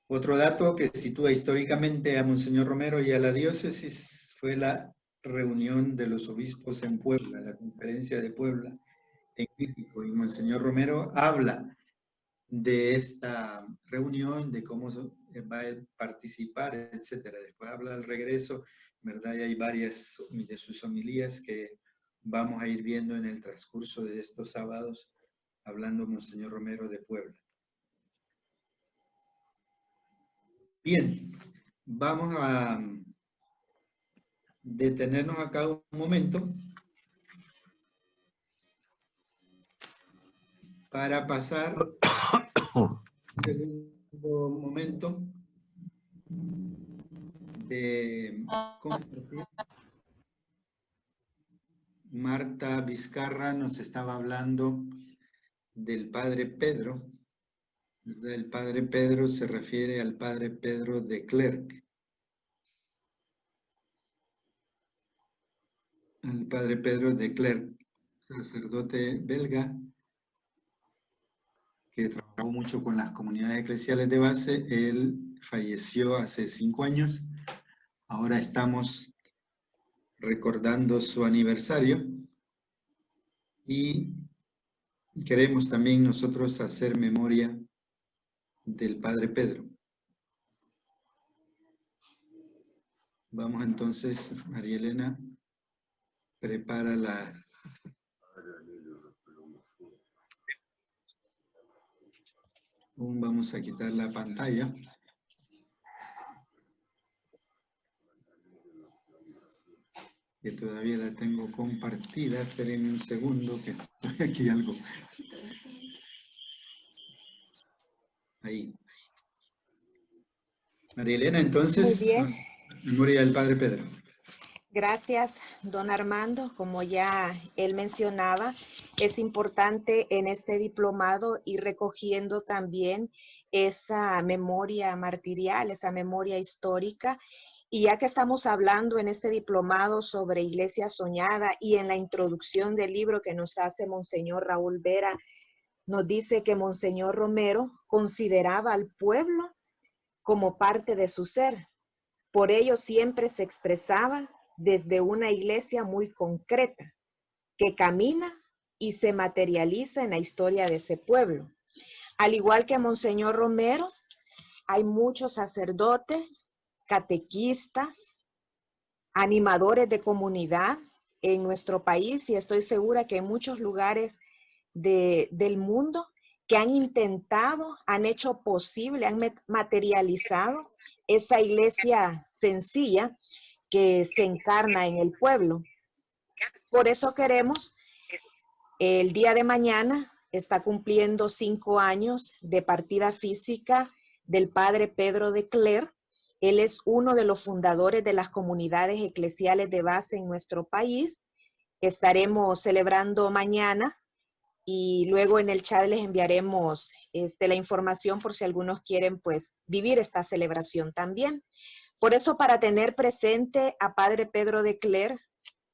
otro dato que sitúa históricamente a Monseñor Romero y a la diócesis fue la reunión de los obispos en Puebla, la conferencia de Puebla en México, y Monseñor Romero habla de esta reunión, de cómo va a participar, etcétera. Después habla al regreso, ¿verdad? Y hay varias de sus homilías que vamos a ir viendo en el transcurso de estos sábados, hablando Monseñor Romero de Puebla. Bien, vamos a detenernos acá un momento para pasar un segundo momento de compartir. Marta Vizcarra nos estaba hablando del Padre Pedro. El Padre Pedro se refiere al Padre Pedro de Klerk. Al Padre Pedro de Klerk, sacerdote belga, que trabajó mucho con las comunidades eclesiales de base. Él falleció hace 5 años. Ahora estamos recordando su aniversario y queremos también nosotros hacer memoria del Padre Pedro. Vamos entonces, María Elena, prepara la... Vamos a quitar la pantalla. Que todavía la tengo compartida. Espérenme un segundo que estoy aquí algo. Ahí. María Elena, entonces, Muy bien. memoria del Padre Pedro. Gracias, don Armando. Como ya él mencionaba, es importante en este diplomado ir recogiendo también esa memoria martirial, esa memoria histórica. Y ya que estamos hablando en este diplomado sobre Iglesia Soñada y en la introducción del libro que nos hace Monseñor Raúl Vera, nos dice que Monseñor Romero consideraba al pueblo como parte de su ser. Por ello siempre se expresaba desde una iglesia muy concreta, que camina y se materializa en la historia de ese pueblo. Al igual que Monseñor Romero, hay muchos sacerdotes, catequistas, animadores de comunidad en nuestro país, y estoy segura que en muchos lugares del mundo que han intentado, han hecho posible, han materializado esa iglesia sencilla que se encarna en el pueblo. Por eso queremos, el día de mañana está cumpliendo 5 años de partida física del padre Pedro de Clerc. Él es uno de los fundadores de las comunidades eclesiales de base en nuestro país. Estaremos celebrando mañana y luego en el chat les enviaremos la información por si algunos quieren pues vivir esta celebración también. Por eso, para tener presente a padre Pedro de Clerc,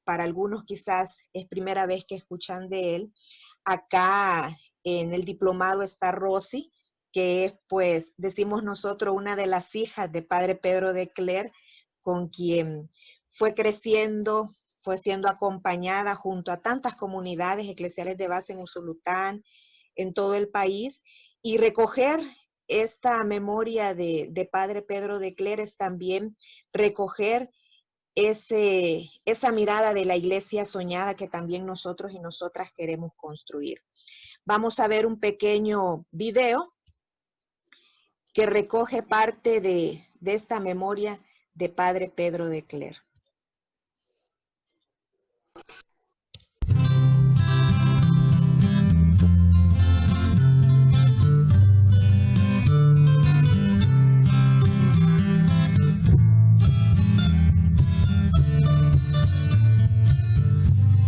para algunos quizás es primera vez que escuchan de él, acá en el diplomado está Rosy, que es, pues, decimos nosotros, una de las hijas de padre Pedro de Clerc, con quien fue creciendo, fue siendo acompañada junto a tantas comunidades eclesiales de base en Usulután, en todo el país, y recoger esta memoria de padre Pedro de Clerc es también recoger esa mirada de la iglesia soñada que también nosotros y nosotras queremos construir. Vamos a ver un pequeño video que recoge parte de esta memoria de padre Pedro de Clerc.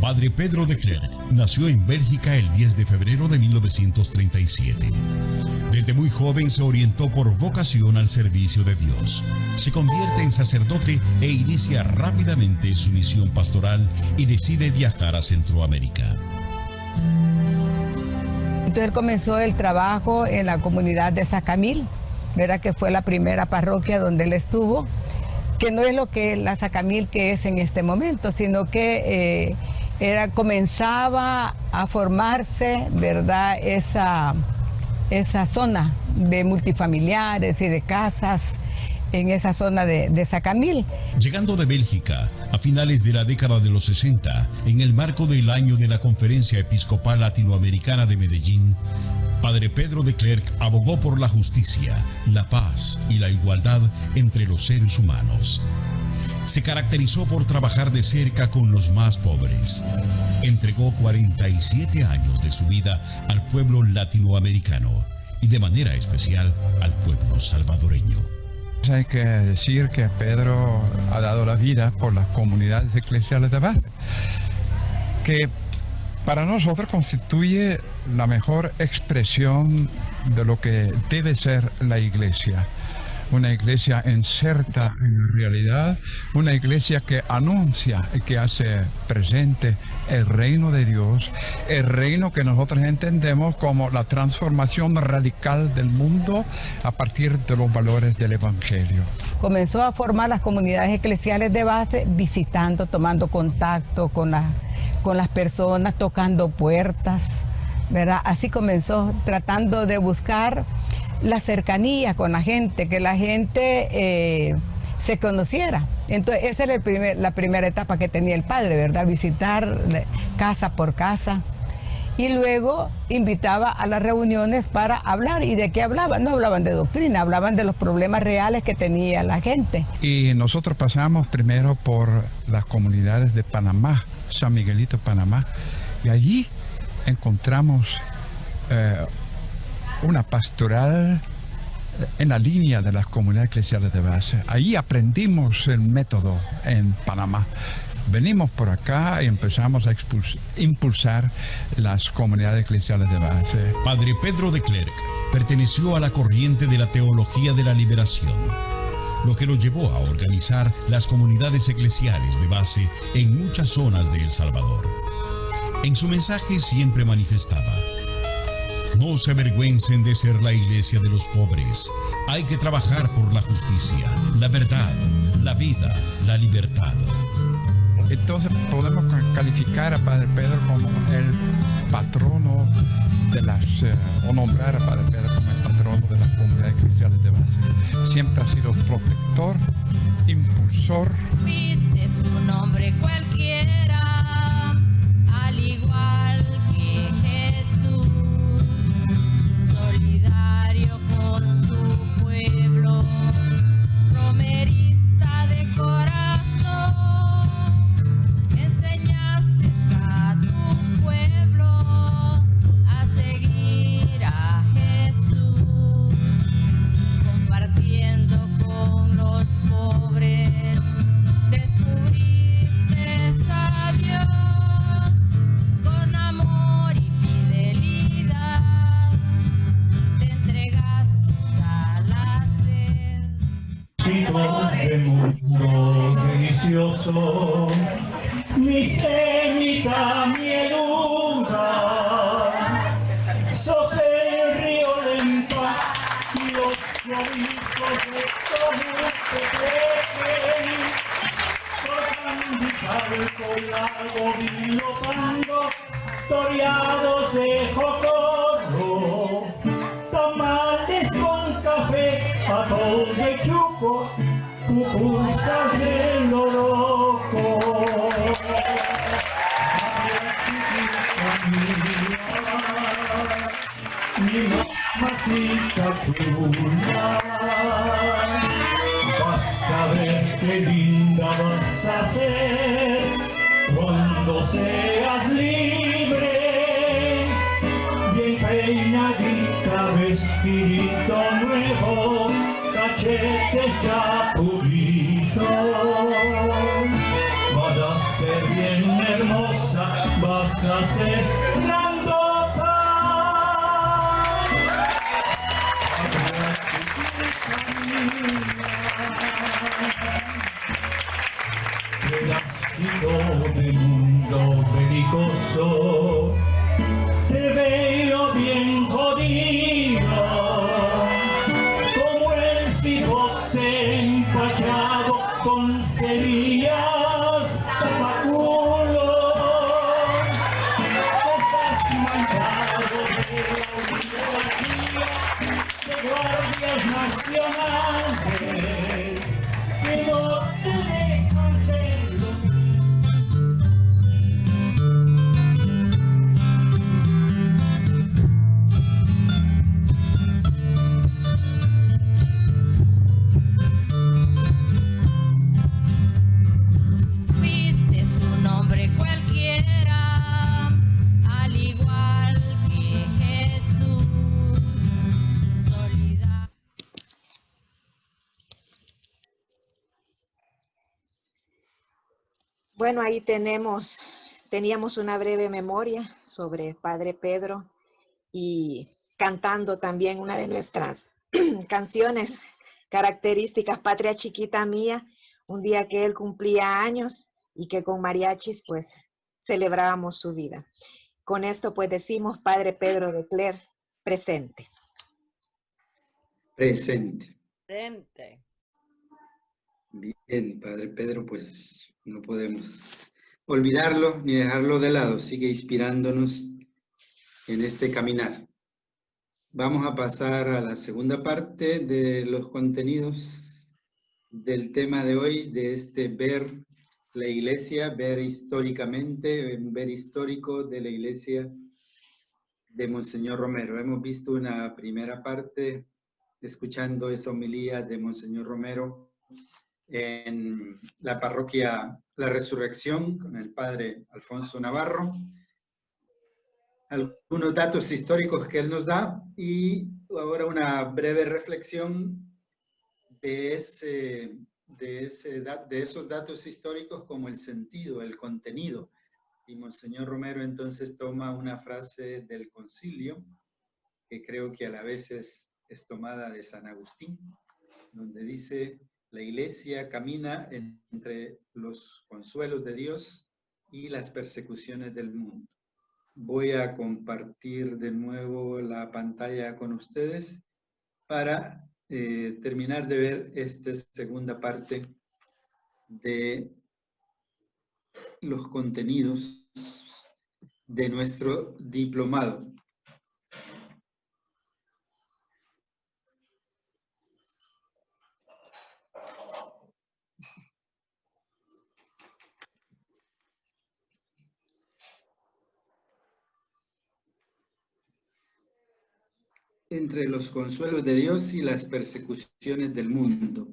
Padre Pedro de Clerc nació en Bélgica el 10 de febrero de 1937. Desde muy joven se orientó por vocación al servicio de Dios. Se convierte en sacerdote e inicia rápidamente su misión pastoral y decide viajar a Centroamérica. Entonces él comenzó el trabajo en la comunidad de Sacamil, ¿verdad? Que fue la primera parroquia donde él estuvo, que no es lo que la Sacamil que es en este momento, sino que comenzaba a formarse, ¿verdad? Esa zona de multifamiliares y de casas en esa zona de Sacamil. Llegando de Bélgica a finales de la década de los 60, en el marco del año de la Conferencia Episcopal Latinoamericana de Medellín, Padre Pedro de Clerc abogó por la justicia, la paz y la igualdad entre los seres humanos. Se caracterizó por trabajar de cerca con los más pobres. Entregó 47 años de su vida al pueblo latinoamericano y de manera especial al pueblo salvadoreño. Hay que decir que Pedro ha dado la vida por las comunidades eclesiales de base, que para nosotros constituye la mejor expresión de lo que debe ser la iglesia. Una iglesia inserta en la realidad, una iglesia que anuncia y que hace presente el reino de Dios, el reino que nosotros entendemos como la transformación radical del mundo a partir de los valores del Evangelio. Comenzó a formar las comunidades eclesiales de base visitando, tomando contacto con las personas, tocando puertas, ¿verdad? Así comenzó, tratando de buscar la cercanía con la gente, que la gente se conociera. Entonces esa era la primera etapa que tenía el padre, ¿verdad? Visitar casa por casa. Y luego invitaba a las reuniones para hablar. ¿Y de qué hablaban? No hablaban de doctrina, hablaban de los problemas reales que tenía la gente. Y nosotros pasamos primero por las comunidades de Panamá, San Miguelito, Panamá, y allí encontramos una pastoral en la línea de las comunidades eclesiales de base. Ahí aprendimos el método en Panamá. Venimos por acá y empezamos a impulsar las comunidades eclesiales de base. Padre Pedro de Clerc perteneció a la corriente de la teología de la liberación, lo que lo llevó a organizar las comunidades eclesiales de base en muchas zonas de El Salvador. En su mensaje siempre manifestaba: No se avergüencen de ser la iglesia de los pobres. Hay que trabajar por la justicia, la verdad, la vida, la libertad. Entonces podemos calificar a Padre Pedro como el patrono de las, o nombrar a Padre Pedro como el patrono de las comunidades cristianas de base. Siempre ha sido protector, impulsor. Viste su nombre cualquiera, al igual que Jesús, solidario con su pueblo, romerista de corazón, enseñaste a tu pueblo a seguir a Jesús, compartiendo con los pobres, descubriste a Dios con amor y fidelidad, te entregaste a la sed. De mundo delicioso, mi semita mieluda, sos el río lenta y los chorizos de todo se creen, profundizando y largo vilotando, toreados de jocorro, tamales con café, atol de chuco, pupusas de loroco. Mi mamacita chula, vas a ver qué linda vas a ser cuando seas libre, bien peinadita, vestidito nuevo, cachetes chapulitos. Vas a ser bien hermosa, vas a ser grandota. Pedacito de mundo belicoso, te veo bien jodido, como el cipote empachado con cerillas tapaculo. Estás manchado de la oligarquía de guardias nacionales que no te dejan serlo. Viste su nombre cualquiera, al igual que Jesús, solidario. Bueno, ahí teníamos una breve memoria sobre Padre Pedro y cantando también una de nuestras canciones características, Patria Chiquita Mía, un día que él cumplía años y que con mariachis pues celebrábamos su vida. Con esto pues decimos Padre Pedro de Cler, presente. Presente. Presente. Bien, Padre Pedro, pues no podemos olvidarlo ni dejarlo de lado. Sigue inspirándonos en este caminar. Vamos a pasar a la segunda parte de los contenidos del tema de hoy, de este ver la iglesia, ver históricamente, ver histórico de la iglesia de Monseñor Romero. Hemos visto una primera parte escuchando esa homilía de Monseñor Romero en la parroquia La Resurrección con el padre Alfonso Navarro, algunos datos históricos que él nos da y ahora una breve reflexión de esos datos históricos como el sentido, el contenido. Y Monseñor Romero entonces toma una frase del concilio que creo que a la vez es tomada de San Agustín, donde dice: la iglesia camina entre los consuelos de Dios y las persecuciones del mundo. voy a compartir de nuevo la pantalla con ustedes para terminar de ver esta segunda parte de los contenidos de nuestro diplomado. Entre los consuelos de Dios y las persecuciones del mundo.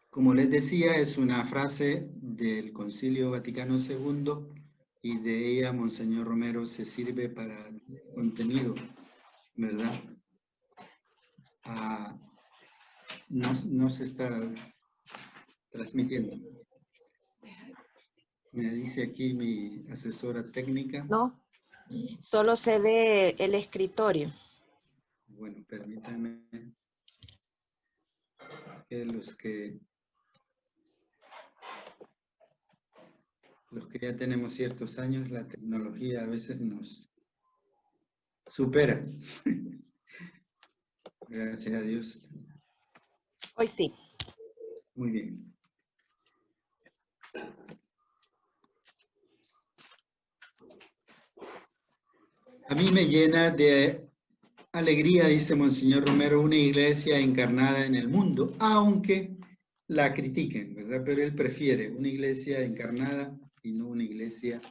Como les decía, es una frase del Concilio Vaticano II y de ella Monseñor Romero se sirve para el contenido, ¿verdad? No se está transmitiendo. Me dice aquí mi asesora técnica. No, solo se ve el escritorio. Bueno, permítanme que los que ya tenemos ciertos años, la tecnología a veces nos supera. Gracias a Dios. Hoy sí. Muy bien. A mí me llena de alegría, dice Monseñor Romero, una iglesia encarnada en el mundo, aunque la critiquen, ¿verdad? Pero él prefiere una iglesia encarnada y no una iglesia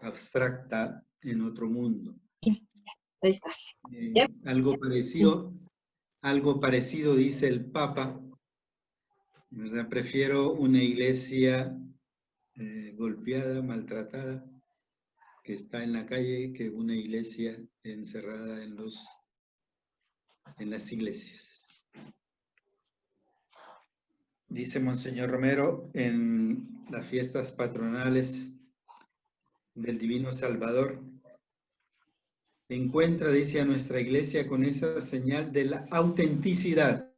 abstracta en otro mundo. Ahí está. Algo parecido dice el Papa, ¿verdad? Prefiero una iglesia golpeada, maltratada, que está en la calle, que una iglesia encerrada en las iglesias. Dice Monseñor Romero, en las fiestas patronales del Divino Salvador, encuentra, dice, a nuestra iglesia con esa señal de la autenticidad.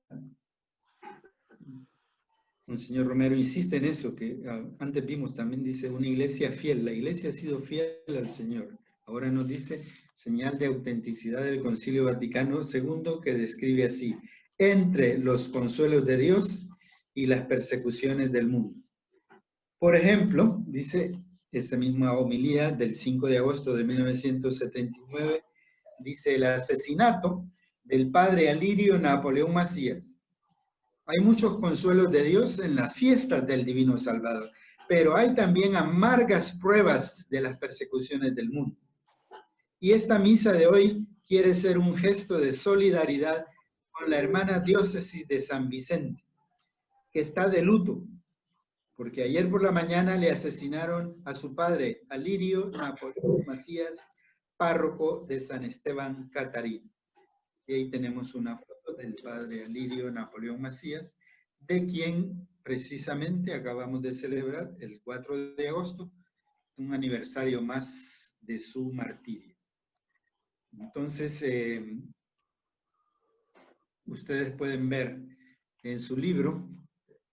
Monseñor Romero insiste en eso, que antes vimos también, dice, una iglesia fiel. La iglesia ha sido fiel al Señor. Ahora nos dice, señal de autenticidad del Concilio Vaticano II, que describe así, entre los consuelos de Dios y las persecuciones del mundo. Por ejemplo, dice esa misma homilía del 5 de agosto de 1979, dice el asesinato del padre Alirio Napoleón Macías. Hay muchos consuelos de Dios en las fiestas del Divino Salvador, pero hay también amargas pruebas de las persecuciones del mundo. Y esta misa de hoy quiere ser un gesto de solidaridad con la hermana diócesis de San Vicente, que está de luto, porque ayer por la mañana le asesinaron a su padre, Alirio Napoleón Macías, párroco de San Esteban Catarino. Y ahí tenemos una foto del padre Alirio Napoleón Macías, de quien precisamente acabamos de celebrar el 4 de agosto, un aniversario más de su martirio. Entonces, ustedes pueden ver en su libro,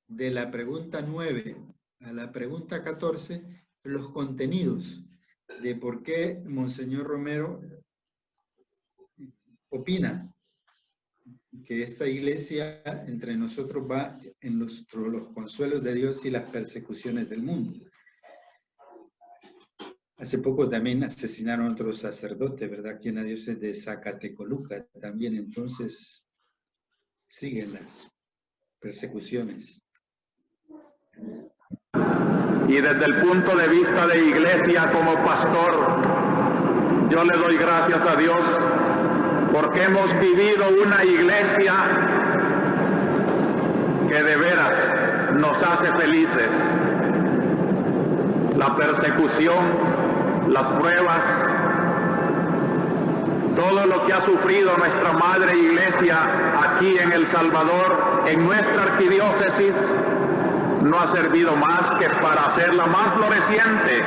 de la pregunta 9 a la pregunta 14, los contenidos de por qué Monseñor Romero opina que esta iglesia entre nosotros va en los consuelos de Dios y las persecuciones del mundo. Hace poco también asesinaron a otro sacerdote, ¿verdad? Aquí en la diócesis de Zacatecoluca también, entonces siguen las persecuciones. Y desde el punto de vista de iglesia como pastor, yo le doy gracias a Dios porque hemos vivido una iglesia que de veras nos hace felices. La persecución, las pruebas, todo lo que ha sufrido nuestra madre iglesia aquí en El Salvador, en nuestra arquidiócesis, no ha servido más que para hacerla más floreciente.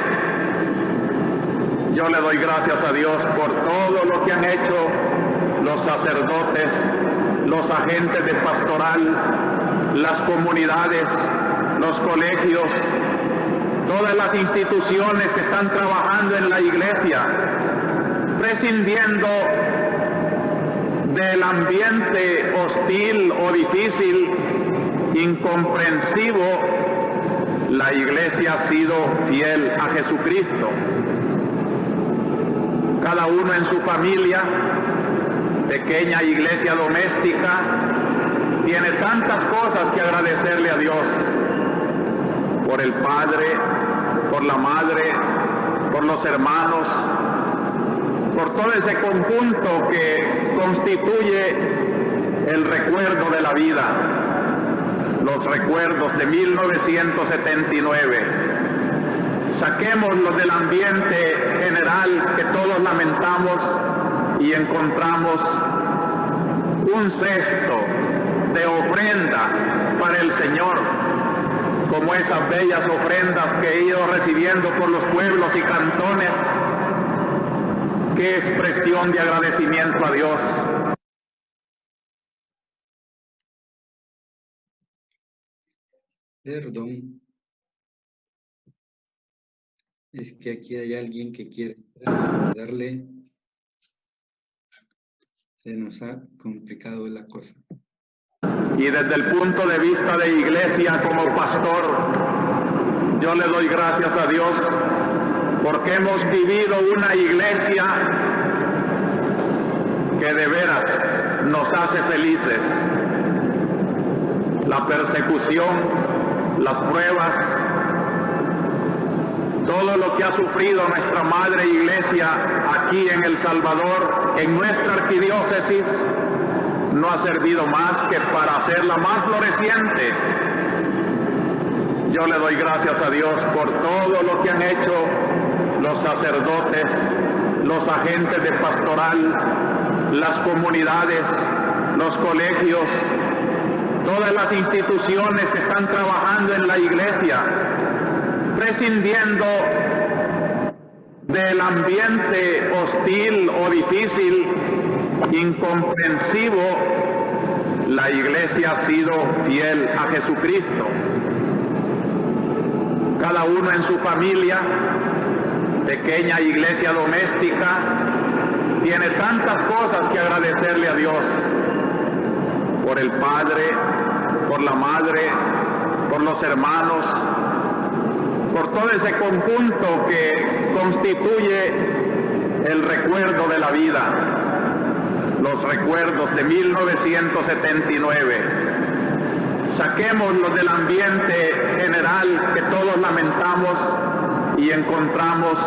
Yo le doy gracias a Dios por todo lo que han hecho los sacerdotes, los agentes de pastoral, las comunidades, los colegios, todas las instituciones que están trabajando en la iglesia, prescindiendo del ambiente hostil o difícil, incomprensivo. La iglesia ha sido fiel a Jesucristo. Cada uno en su familia, pequeña iglesia doméstica, tiene tantas cosas que agradecerle a Dios por el padre, por la madre, por los hermanos, por todo ese conjunto que constituye el recuerdo de la vida, los recuerdos de 1979. Saquémoslos del ambiente general que todos lamentamos y encontramos un cesto de ofrenda para el Señor, como esas bellas ofrendas que he ido recibiendo por los pueblos y cantones. ¡Qué expresión de agradecimiento a Dios! Perdón. Es que aquí hay alguien que quiere darle. Se nos ha complicado la cosa. Y desde el punto de vista de iglesia como pastor, yo le doy gracias a Dios porque hemos vivido una iglesia que de veras nos hace felices. La persecución, las pruebas, todo lo que ha sufrido nuestra madre iglesia aquí en El Salvador, en nuestra arquidiócesis, no ha servido más que para hacerla más floreciente. Yo le doy gracias a Dios por todo lo que han hecho los sacerdotes, los agentes de pastoral, las comunidades, los colegios, todas las instituciones que están trabajando en la iglesia, prescindiendo del ambiente hostil o difícil, incomprensivo. La iglesia ha sido fiel a Jesucristo. Cada uno en su familia, pequeña iglesia doméstica, tiene tantas cosas que agradecerle a Dios por el padre, por la madre, por los hermanos, por todo ese conjunto que constituye el recuerdo de la vida, los recuerdos de 1979. Saquémoslos del ambiente general que todos lamentamos y encontramos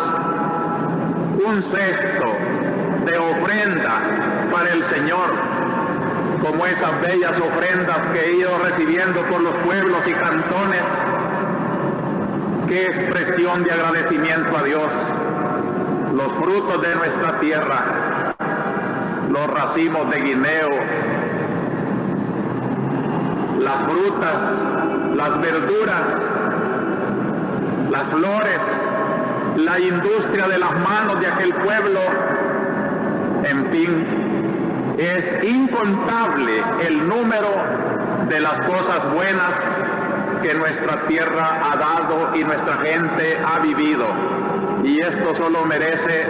un cesto de ofrenda para el Señor, como esas bellas ofrendas que he ido recibiendo por los pueblos y cantones. ¡Qué expresión de agradecimiento a Dios! Los frutos de nuestra tierra, los racimos de guineo, las frutas, las verduras, las flores, la industria de las manos de aquel pueblo, en fin, es incontable el número de las cosas buenas que nuestra tierra ha dado y nuestra gente ha vivido. Y esto solo merece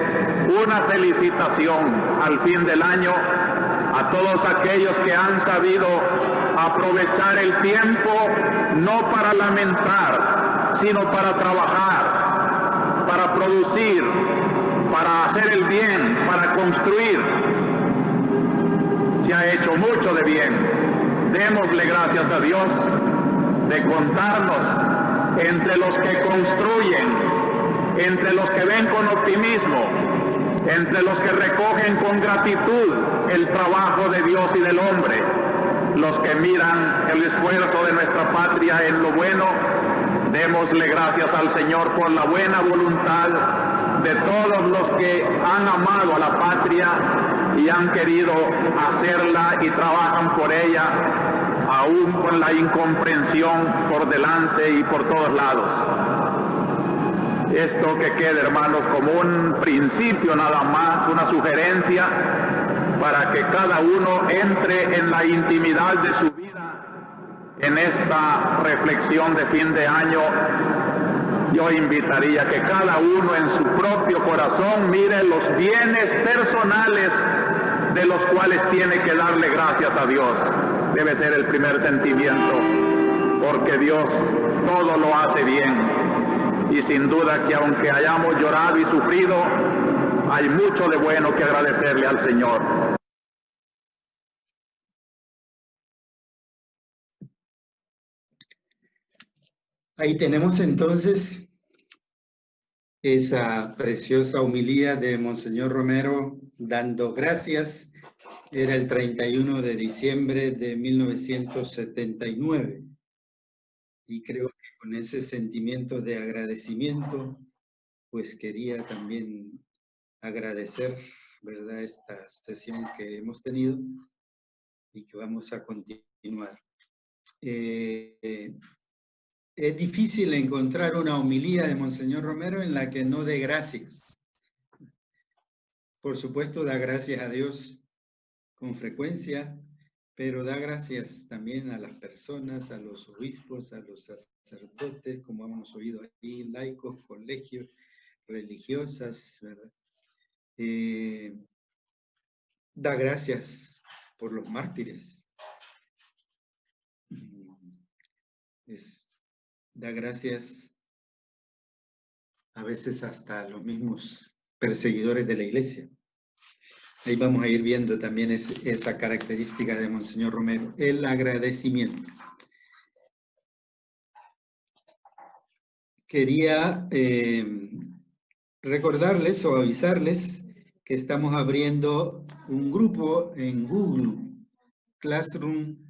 una felicitación al fin del año a todos aquellos que han sabido aprovechar el tiempo no para lamentar, sino para trabajar, para producir, para hacer el bien, para construir. Se ha hecho mucho de bien. Démosle gracias a Dios de contarnos entre los que construyen, entre los que ven con optimismo, entre los que recogen con gratitud el trabajo de Dios y del hombre, los que miran el esfuerzo de nuestra patria en lo bueno. Démosle gracias al Señor por la buena voluntad de todos los que han amado a la patria y han querido hacerla y trabajan por ella, aún con la incomprensión por delante y por todos lados. Esto que quede, hermanos, como un principio nada más, una sugerencia para que cada uno entre en la intimidad de su vida En esta reflexión de fin de año, yo invitaría que cada uno en su propio corazón mire los bienes personales de los cuales tiene que darle gracias a Dios. Debe ser el primer sentimiento, porque Dios todo lo hace bien. Y sin duda que aunque hayamos llorado y sufrido, hay mucho de bueno que agradecerle al Señor. Ahí tenemos entonces esa preciosa homilía de Monseñor Romero dando gracias. Era el 31 de diciembre de 1979. Y creo que con ese sentimiento de agradecimiento, pues quería también agradecer, ¿verdad?, esta sesión que hemos tenido y que vamos a continuar. Es difícil encontrar una homilía de Monseñor Romero en la que no dé gracias. Por supuesto, da gracias a Dios con frecuencia, pero da gracias también a las personas, a los obispos, a los sacerdotes, como hemos oído aquí, laicos, colegios, religiosas, ¿verdad? Da gracias por los mártires. Da gracias a veces hasta a los mismos perseguidores de la iglesia. Ahí vamos a ir viendo también esa característica de Monseñor Romero, el agradecimiento. Quería recordarles o avisarles que estamos abriendo un grupo en Google Classroom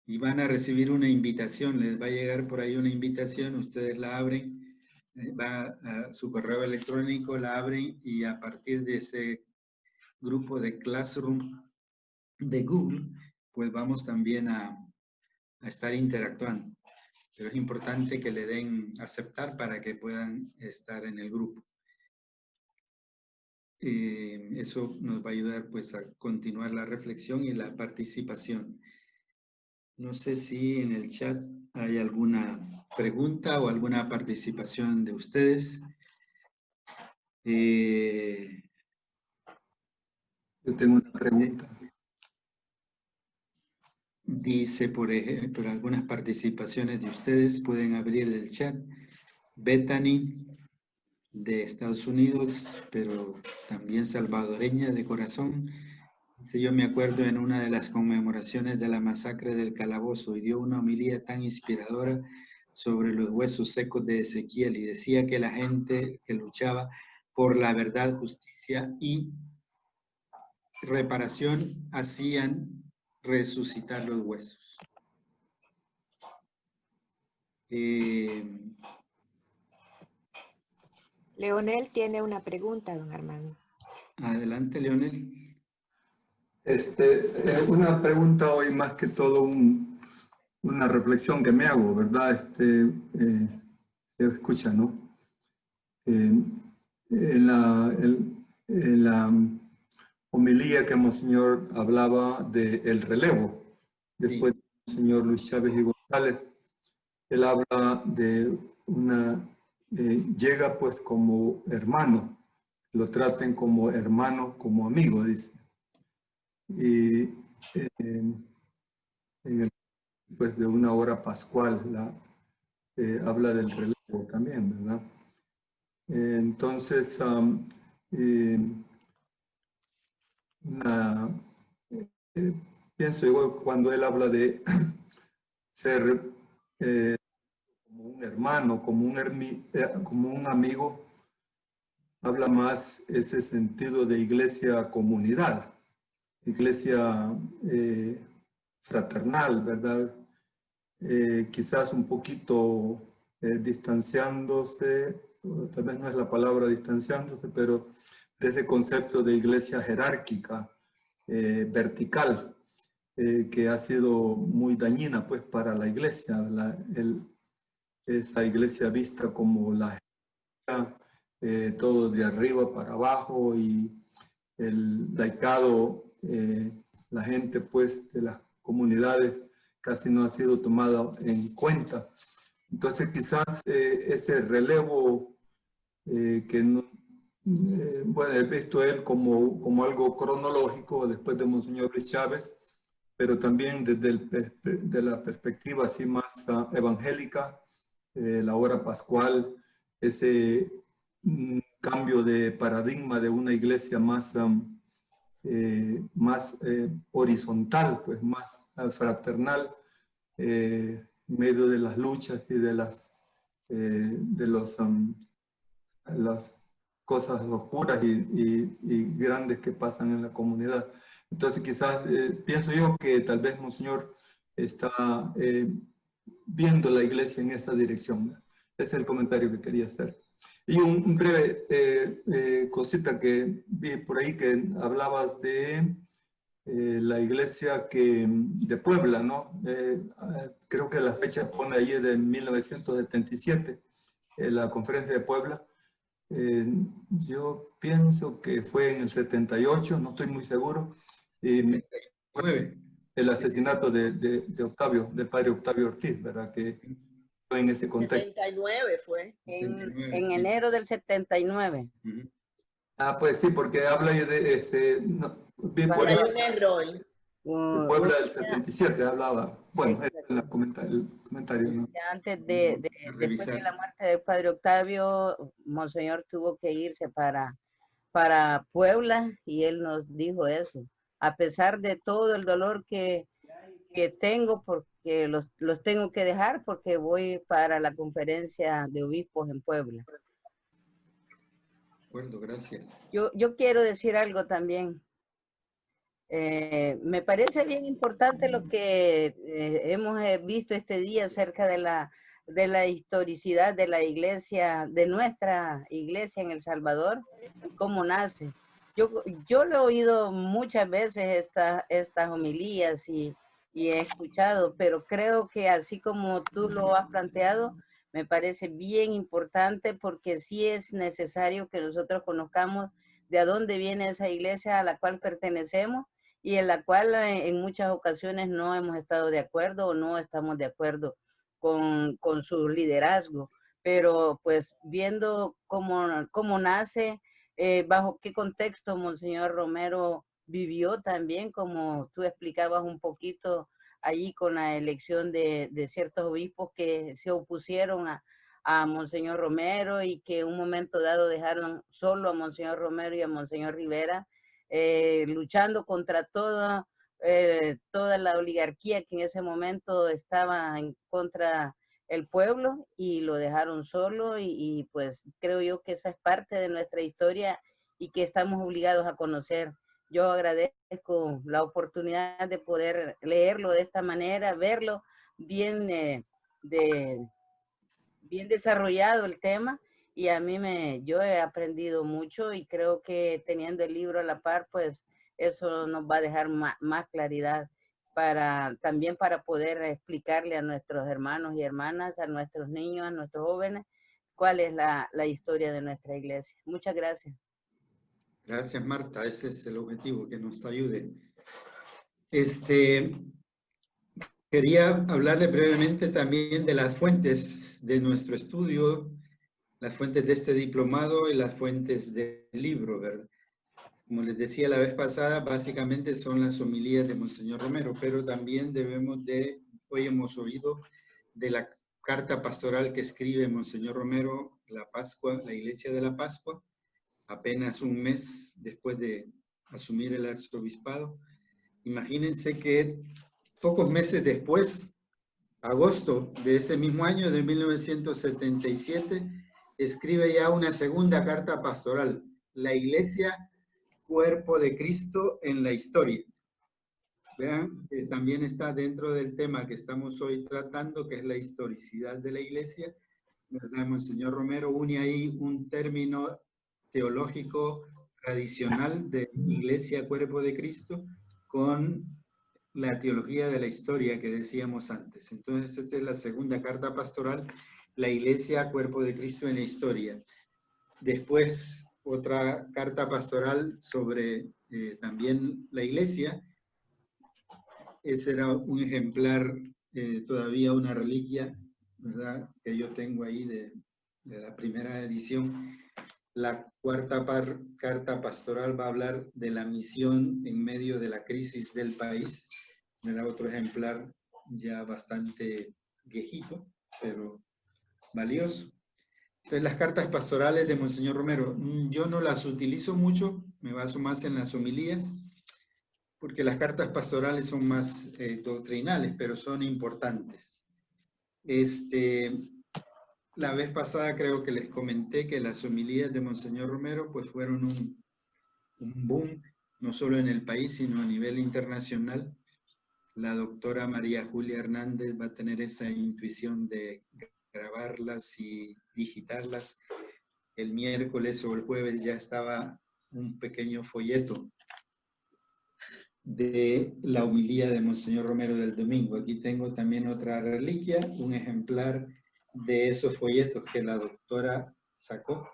y van a recibir una invitación, les va a llegar por ahí una invitación, ustedes la abren, va a su correo electrónico, la abren y a partir de ese grupo de Classroom de Google, pues vamos también a estar interactuando. Pero es importante que le den aceptar para que puedan estar en el grupo. Eso nos va a ayudar pues a continuar la reflexión y la participación. No sé si en el chat hay alguna pregunta o alguna participación de ustedes. Yo tengo una pregunta. Dice, por ejemplo, algunas participaciones de ustedes pueden abrir el chat. Bethany, de Estados Unidos, pero también salvadoreña de corazón. Dice, yo me acuerdo en una de las conmemoraciones de la masacre del Calabozo y dio una homilía tan inspiradora sobre los huesos secos de Ezequiel y decía que la gente que luchaba por la verdad, justicia y reparación hacían resucitar los huesos. Leonel tiene una pregunta, don Armando. Adelante, Leonel. Una pregunta hoy más que todo una reflexión que me hago, ¿verdad? Se escucha, ¿no? En la homilía que Monseñor hablaba del relevo, después de Monseñor Luis Chávez y González, él habla de llega pues como hermano, lo traten como hermano, como amigo, dice. Y pues de una hora pascual habla del relevo también, ¿verdad? Entonces, pienso yo cuando él habla de ser como un hermano, como un amigo, habla más ese sentido de iglesia comunidad, iglesia fraternal, ¿verdad? Quizás un poquito distanciándose, tal vez no es la palabra distanciándose, pero de ese concepto de iglesia jerárquica, vertical, que ha sido muy dañina pues para la iglesia, esa iglesia vista como la todo de arriba para abajo y el laicado, la gente pues de las comunidades casi no ha sido tomado en cuenta. Entonces quizás ese relevo que no, bueno, he visto él como algo cronológico después de Monseñor Luis Chávez, pero también de la perspectiva así más evangélica, la hora pascual, ese cambio de paradigma de una iglesia más horizontal, pues más fraternal, en medio de las luchas y de las cosas oscuras y grandes que pasan en la comunidad. Entonces quizás pienso yo que tal vez Monseñor está viendo la iglesia en esa dirección. Ese es el comentario que quería hacer. Y un breve cosita que vi por ahí, que hablabas de la iglesia de Puebla, ¿no? Creo que la fecha pone ahí de 1977, la conferencia de Puebla. Yo pienso que fue en el 78, no estoy muy seguro. El asesinato de Octavio, del padre Octavio Ortiz, ¿verdad? Que fue en ese contexto. 79 fue. En enero del 79. Ah, pues sí, porque habla de bien por ahí. Hay un error. De Puebla del 77 hablaba. Bueno, ese es el comentario, ¿no? Antes después de la muerte del padre Octavio, Monseñor tuvo que irse para Puebla y él nos dijo eso. A pesar de todo el dolor que tengo, porque los tengo que dejar porque voy para la conferencia de obispos en Puebla. De acuerdo, gracias. Yo quiero decir algo también. Me parece bien importante lo que hemos visto este día acerca de la historicidad de la iglesia, de nuestra iglesia en El Salvador, cómo nace. Yo lo he oído muchas veces estas homilías y he escuchado, pero creo que así como tú lo has planteado, me parece bien importante porque sí es necesario que nosotros conozcamos de dónde viene esa iglesia a la cual pertenecemos y en la cual en muchas ocasiones no hemos estado de acuerdo o no estamos de acuerdo con su liderazgo. Pero pues viendo cómo nace, bajo qué contexto Monseñor Romero vivió también, como tú explicabas un poquito allí con la elección de ciertos obispos que se opusieron a Monseñor Romero y que en un momento dado dejaron solo a Monseñor Romero y a Monseñor Rivera, luchando contra toda la oligarquía que en ese momento estaba en contra el pueblo y lo dejaron solo y pues creo yo que esa es parte de nuestra historia y que estamos obligados a conocer. Yo agradezco la oportunidad de poder leerlo de esta manera, verlo bien, bien desarrollado el tema y a mí yo he aprendido mucho y creo que teniendo el libro a la par, pues eso nos va a dejar más claridad también para poder explicarle a nuestros hermanos y hermanas, a nuestros niños, a nuestros jóvenes, cuál es la historia de nuestra iglesia. Muchas gracias. Gracias, Marta. Ese es el objetivo, que nos ayude. Quería hablarle brevemente también de las fuentes de nuestro estudio, las fuentes de este diplomado y las fuentes del libro, ¿verdad? Como les decía la vez pasada, básicamente son las homilías de Monseñor Romero, pero también hoy hemos oído de la carta pastoral que escribe Monseñor Romero, la Iglesia de la Pascua, apenas un mes después de asumir el arzobispado. Imagínense que pocos meses después, agosto de ese mismo año, de 1977, escribe ya una segunda carta pastoral, la Iglesia, Cuerpo de Cristo en la Historia. Vean, también está dentro del tema que estamos hoy tratando, que es la historicidad de la Iglesia. ¿Verdad? Monseñor Romero une ahí un término teológico tradicional de Iglesia, Cuerpo de Cristo, con la teología de la historia que decíamos antes. Entonces, esta es la segunda carta pastoral, la Iglesia, Cuerpo de Cristo en la Historia. Después, otra carta pastoral sobre también la Iglesia. Ese era un ejemplar todavía una reliquia, ¿verdad?, que yo tengo ahí de la primera edición. La cuarta carta pastoral va a hablar de la misión en medio de la crisis del país. Era otro ejemplar ya bastante viejito, pero valioso. Entonces, las cartas pastorales de Monseñor Romero, yo no las utilizo mucho, me baso más en las homilías, porque las cartas pastorales son más doctrinales, pero son importantes. La vez pasada creo que les comenté que las homilías de Monseñor Romero pues fueron un boom, no solo en el país, sino a nivel internacional. La doctora María Julia Hernández va a tener esa intuición de grabarlas y digitarlas. El miércoles o el jueves ya estaba un pequeño folleto de la homilía de Monseñor Romero del domingo. Aquí tengo también otra reliquia, un ejemplar de esos folletos que la doctora sacó.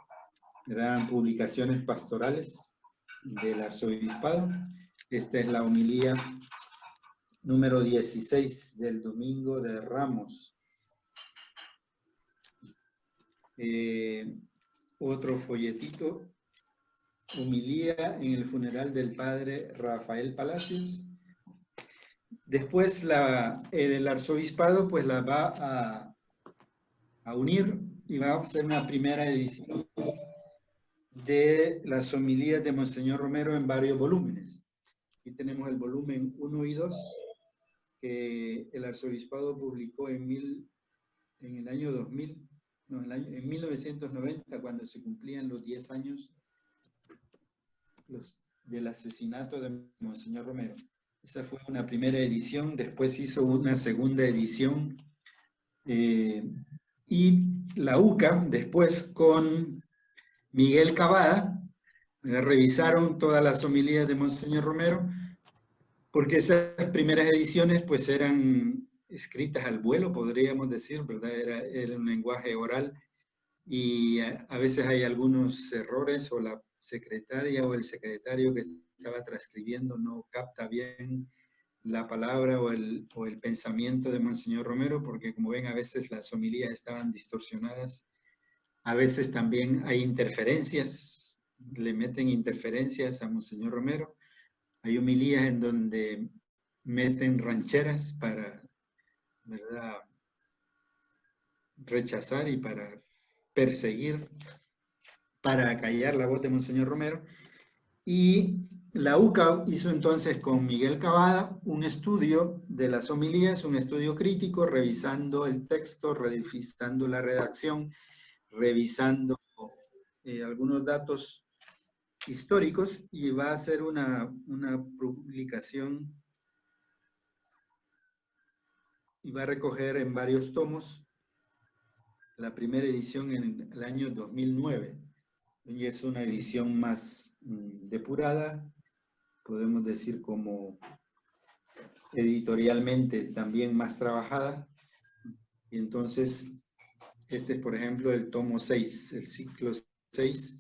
Eran publicaciones pastorales del arzobispado. Esta es la homilía número 16 del domingo de Ramos. Otro folletito, homilía en el funeral del padre Rafael Palacios. Después el arzobispado pues la va a unir y va a hacer una primera edición de las homilías de Monseñor Romero en varios volúmenes. Aquí tenemos el volumen 1 y 2 que el arzobispado publicó en el año 2000, no, en 1990, cuando se cumplían los 10 años del asesinato de Monseñor Romero. Esa fue una primera edición, después hizo una segunda edición y la UCA después con Miguel Cavada revisaron todas las homilías de Monseñor Romero, porque esas primeras ediciones pues eran escritas al vuelo, podríamos decir, ¿verdad? Era un lenguaje oral y a veces hay algunos errores o la secretaria o el secretario que estaba transcribiendo no capta bien la palabra o el pensamiento de Monseñor Romero, porque como ven a veces las homilías estaban distorsionadas, a veces también hay interferencias, le meten interferencias a Monseñor Romero. Hay homilías en donde meten rancheras para, ¿verdad?, rechazar y para perseguir, para callar la voz de Monseñor Romero. Y la UCA hizo entonces con Miguel Cavada un estudio de las homilías, un estudio crítico, revisando el texto, revisando la redacción, revisando algunos datos históricos, y va a hacer una publicación y va a recoger en varios tomos la primera edición en el año 2009. Y es una edición más depurada, podemos decir como editorialmente también más trabajada. Y entonces, este es por ejemplo el tomo 6, el ciclo 6,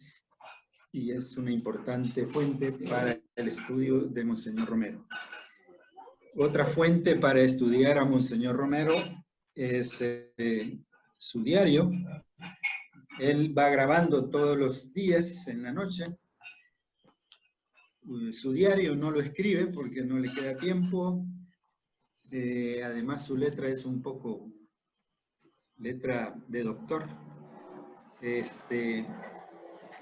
y es una importante fuente para el estudio de Monseñor Romero. Otra fuente para estudiar a Monseñor Romero es su diario. Él va grabando todos los días en la noche. Su diario no lo escribe porque no le queda tiempo. Además su letra es un poco letra de doctor.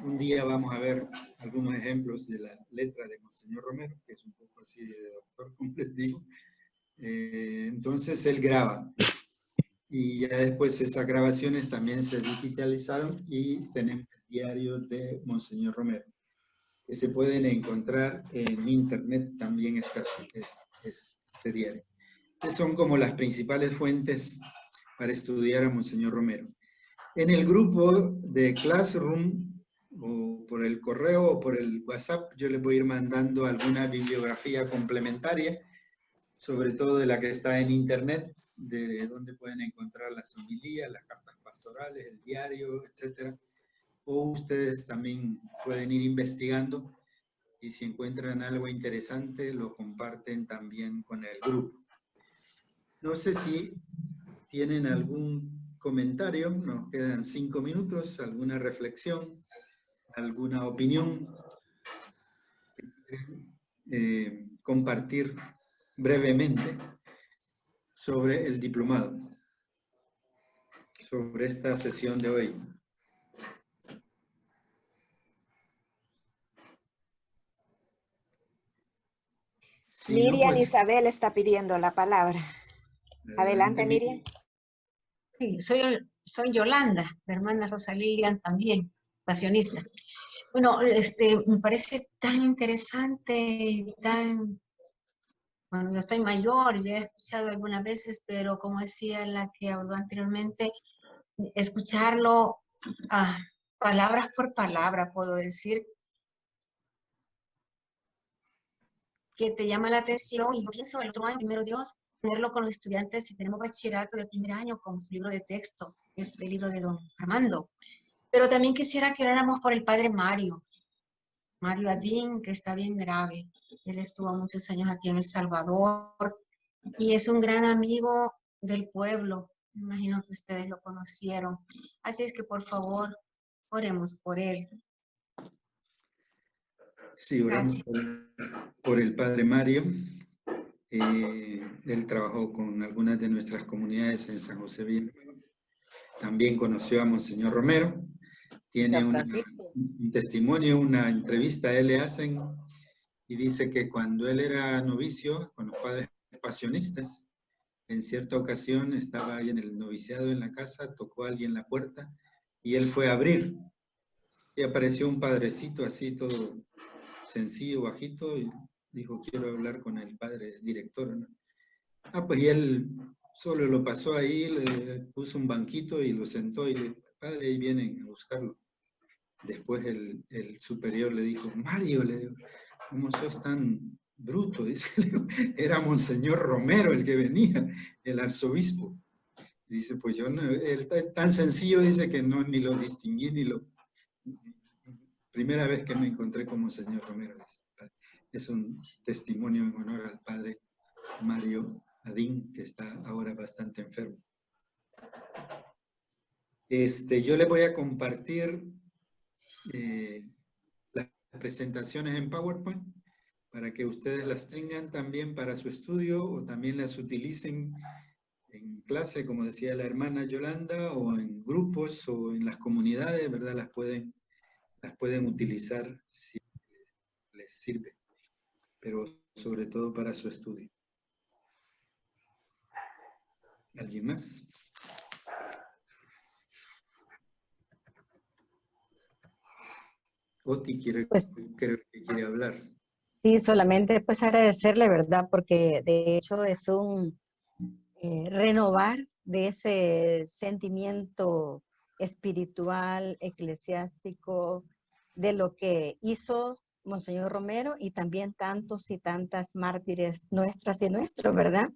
Un día vamos a ver algunos ejemplos de la letra de Monseñor Romero, que es un poco así de doctor, como les digo. Entonces él graba. Y ya después esas grabaciones también se digitalizaron y tenemos el diario de Monseñor Romero, que se pueden encontrar en internet también este diario. Estas son como las principales fuentes para estudiar a Monseñor Romero. En el grupo de Classroom, o por el correo o por el WhatsApp, yo les voy a ir mandando alguna bibliografía complementaria, sobre todo de la que está en internet, de donde pueden encontrar las homilías, las cartas pastorales, el diario, etc. O ustedes también pueden ir investigando y si encuentran algo interesante, lo comparten también con el grupo. No sé si tienen algún comentario, nos quedan 5 minutos, alguna reflexión, alguna opinión que quieran compartir brevemente sobre el diplomado, sobre esta sesión de hoy. Si no, Miriam pues, Isabel está pidiendo la palabra. Adelante, Miriam. Sí, soy Yolanda, la hermana Rosa Lilian también, pasionista. Bueno, me parece tan interesante y tan... Bueno, yo estoy mayor y lo he escuchado algunas veces, pero como decía la que habló anteriormente, escucharlo palabras por palabra, puedo decir, que te llama la atención. Y yo pienso el otro año, primero Dios, tenerlo con los estudiantes si tenemos bachillerato de primer año con su libro de texto, este libro de don Armando. Pero también quisiera que oráramos por el padre Mario Adín, que está bien grave. Él estuvo muchos años aquí en El Salvador y es un gran amigo del pueblo. Me imagino que ustedes lo conocieron. Así es que por favor, oremos por él. sí, oramos por el padre Mario. Él trabajó con algunas de nuestras comunidades en San José Villanueva. También conoció a Monseñor Romero. Tiene un testimonio, una entrevista a él le hacen y dice que cuando él era novicio con los padres pasionistas, en cierta ocasión estaba ahí en el noviciado en la casa, tocó a alguien la puerta y él fue a abrir y apareció un padrecito así todo sencillo, bajito, y dijo, quiero hablar con el padre director, ¿no? Pues y él solo lo pasó ahí, le puso un banquito y lo sentó y le dijo, padre, ahí vienen a buscarlo. Después el superior le dijo, Mario, le dijo, ¿cómo sos tan bruto? Dice, era Monseñor Romero el que venía, el arzobispo. Y dice, pues yo, no, él tan sencillo, dice que no, ni lo distinguí, ni lo... Primera vez que me encontré con Monseñor Romero. Es un testimonio en honor al padre Mario Adín, que está ahora bastante enfermo. Yo le voy a compartir las presentaciones en PowerPoint para que ustedes las tengan también para su estudio o también las utilicen en clase, como decía la hermana Yolanda, o en grupos o en las comunidades, ¿verdad? Las pueden utilizar si les sirve, pero sobre todo para su estudio. ¿Alguien más? Oti creo que quiere hablar. Sí, solamente pues agradecerle, ¿verdad? Porque de hecho es un renovar de ese sentimiento espiritual, eclesiástico, de lo que hizo Monseñor Romero y también tantos y tantas mártires nuestras y nuestros, ¿verdad?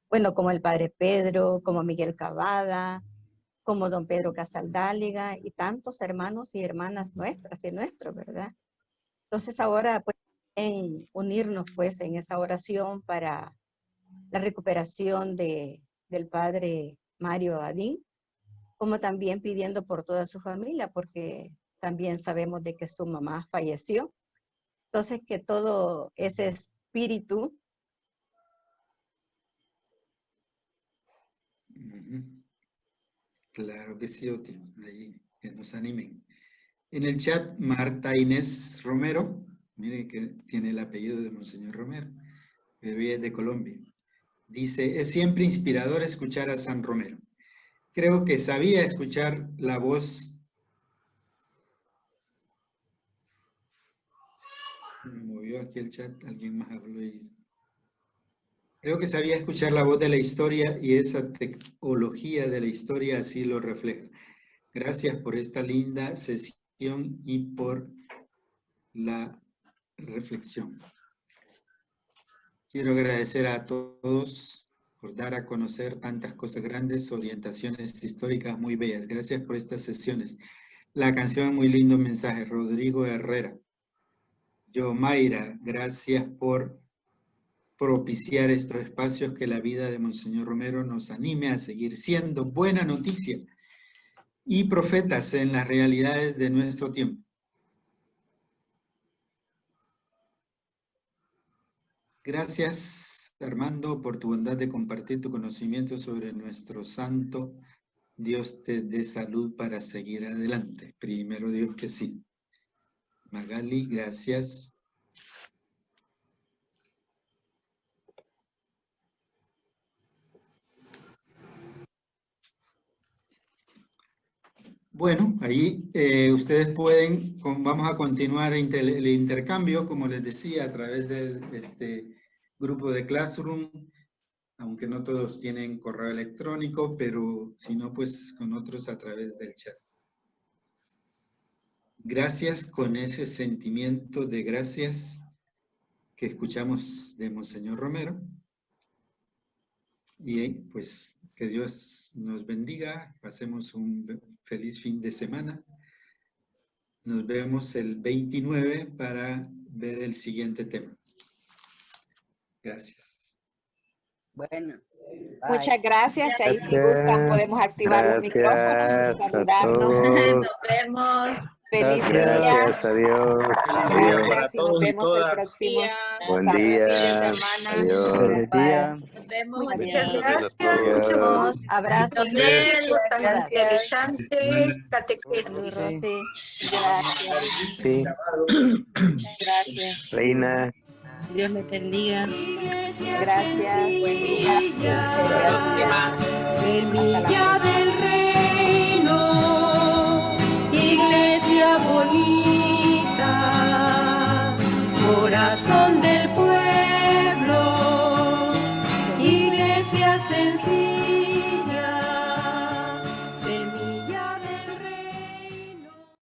Bueno, como el Padre Pedro, como Miguel Cavada, como don Pedro Casaldáliga y tantos hermanos y hermanas nuestras y nuestros, ¿verdad? Entonces ahora pues en unirnos pues en esa oración para la recuperación del Padre Mario Adín, como también pidiendo por toda su familia, porque también sabemos de que su mamá falleció. Entonces que todo ese espíritu Claro que sí, Oti, ahí que nos animen. En el chat, Marta Inés Romero, miren que tiene el apellido de Monseñor Romero, pero ella es de Colombia. Dice, es siempre inspirador escuchar a San Romero. Creo que sabía escuchar la voz. Me movió aquí el chat, alguien más habló y... Creo que sabía escuchar la voz de la historia y esa teología de la historia así lo refleja. Gracias por esta linda sesión y por la reflexión. Quiero agradecer a todos por dar a conocer tantas cosas grandes, orientaciones históricas muy bellas. Gracias por estas sesiones. La canción, muy lindo mensaje. Rodrigo Herrera. Yo, Mayra, gracias por propiciar estos espacios, que la vida de Monseñor Romero nos anime a seguir siendo buena noticia y profetas en las realidades de nuestro tiempo. Gracias, Armando, por tu bondad de compartir tu conocimiento sobre nuestro santo. Dios te dé salud para seguir adelante. Primero Dios que sí. Magali, gracias. Bueno, ahí ustedes pueden, vamos a continuar el intercambio, como les decía, a través de grupo de Classroom, aunque no todos tienen correo electrónico, pero si no, pues con otros a través del chat. Gracias, con ese sentimiento de gracias que escuchamos de Monseñor Romero. Y pues que Dios nos bendiga, pasemos un feliz fin de semana. Nos vemos el 29 para ver el siguiente tema. Gracias. Bueno. Muchas gracias. Ahí si gustan podemos activar los micrófonos y saludarnos. Nos vemos. Feliz día. Gracias, adiós. Gracias y nos vemos el próximo Buen sábado. día. Adiós. Feliz día. Nos vemos. Muchas Muchas gracias. gracias. Abrazos. Tan interesante catequesis. Gracias. Sí. Gracias. Reina. Dios le bendiga. Gracias. Buen día. Semilla del reino, iglesia bonita, corazón de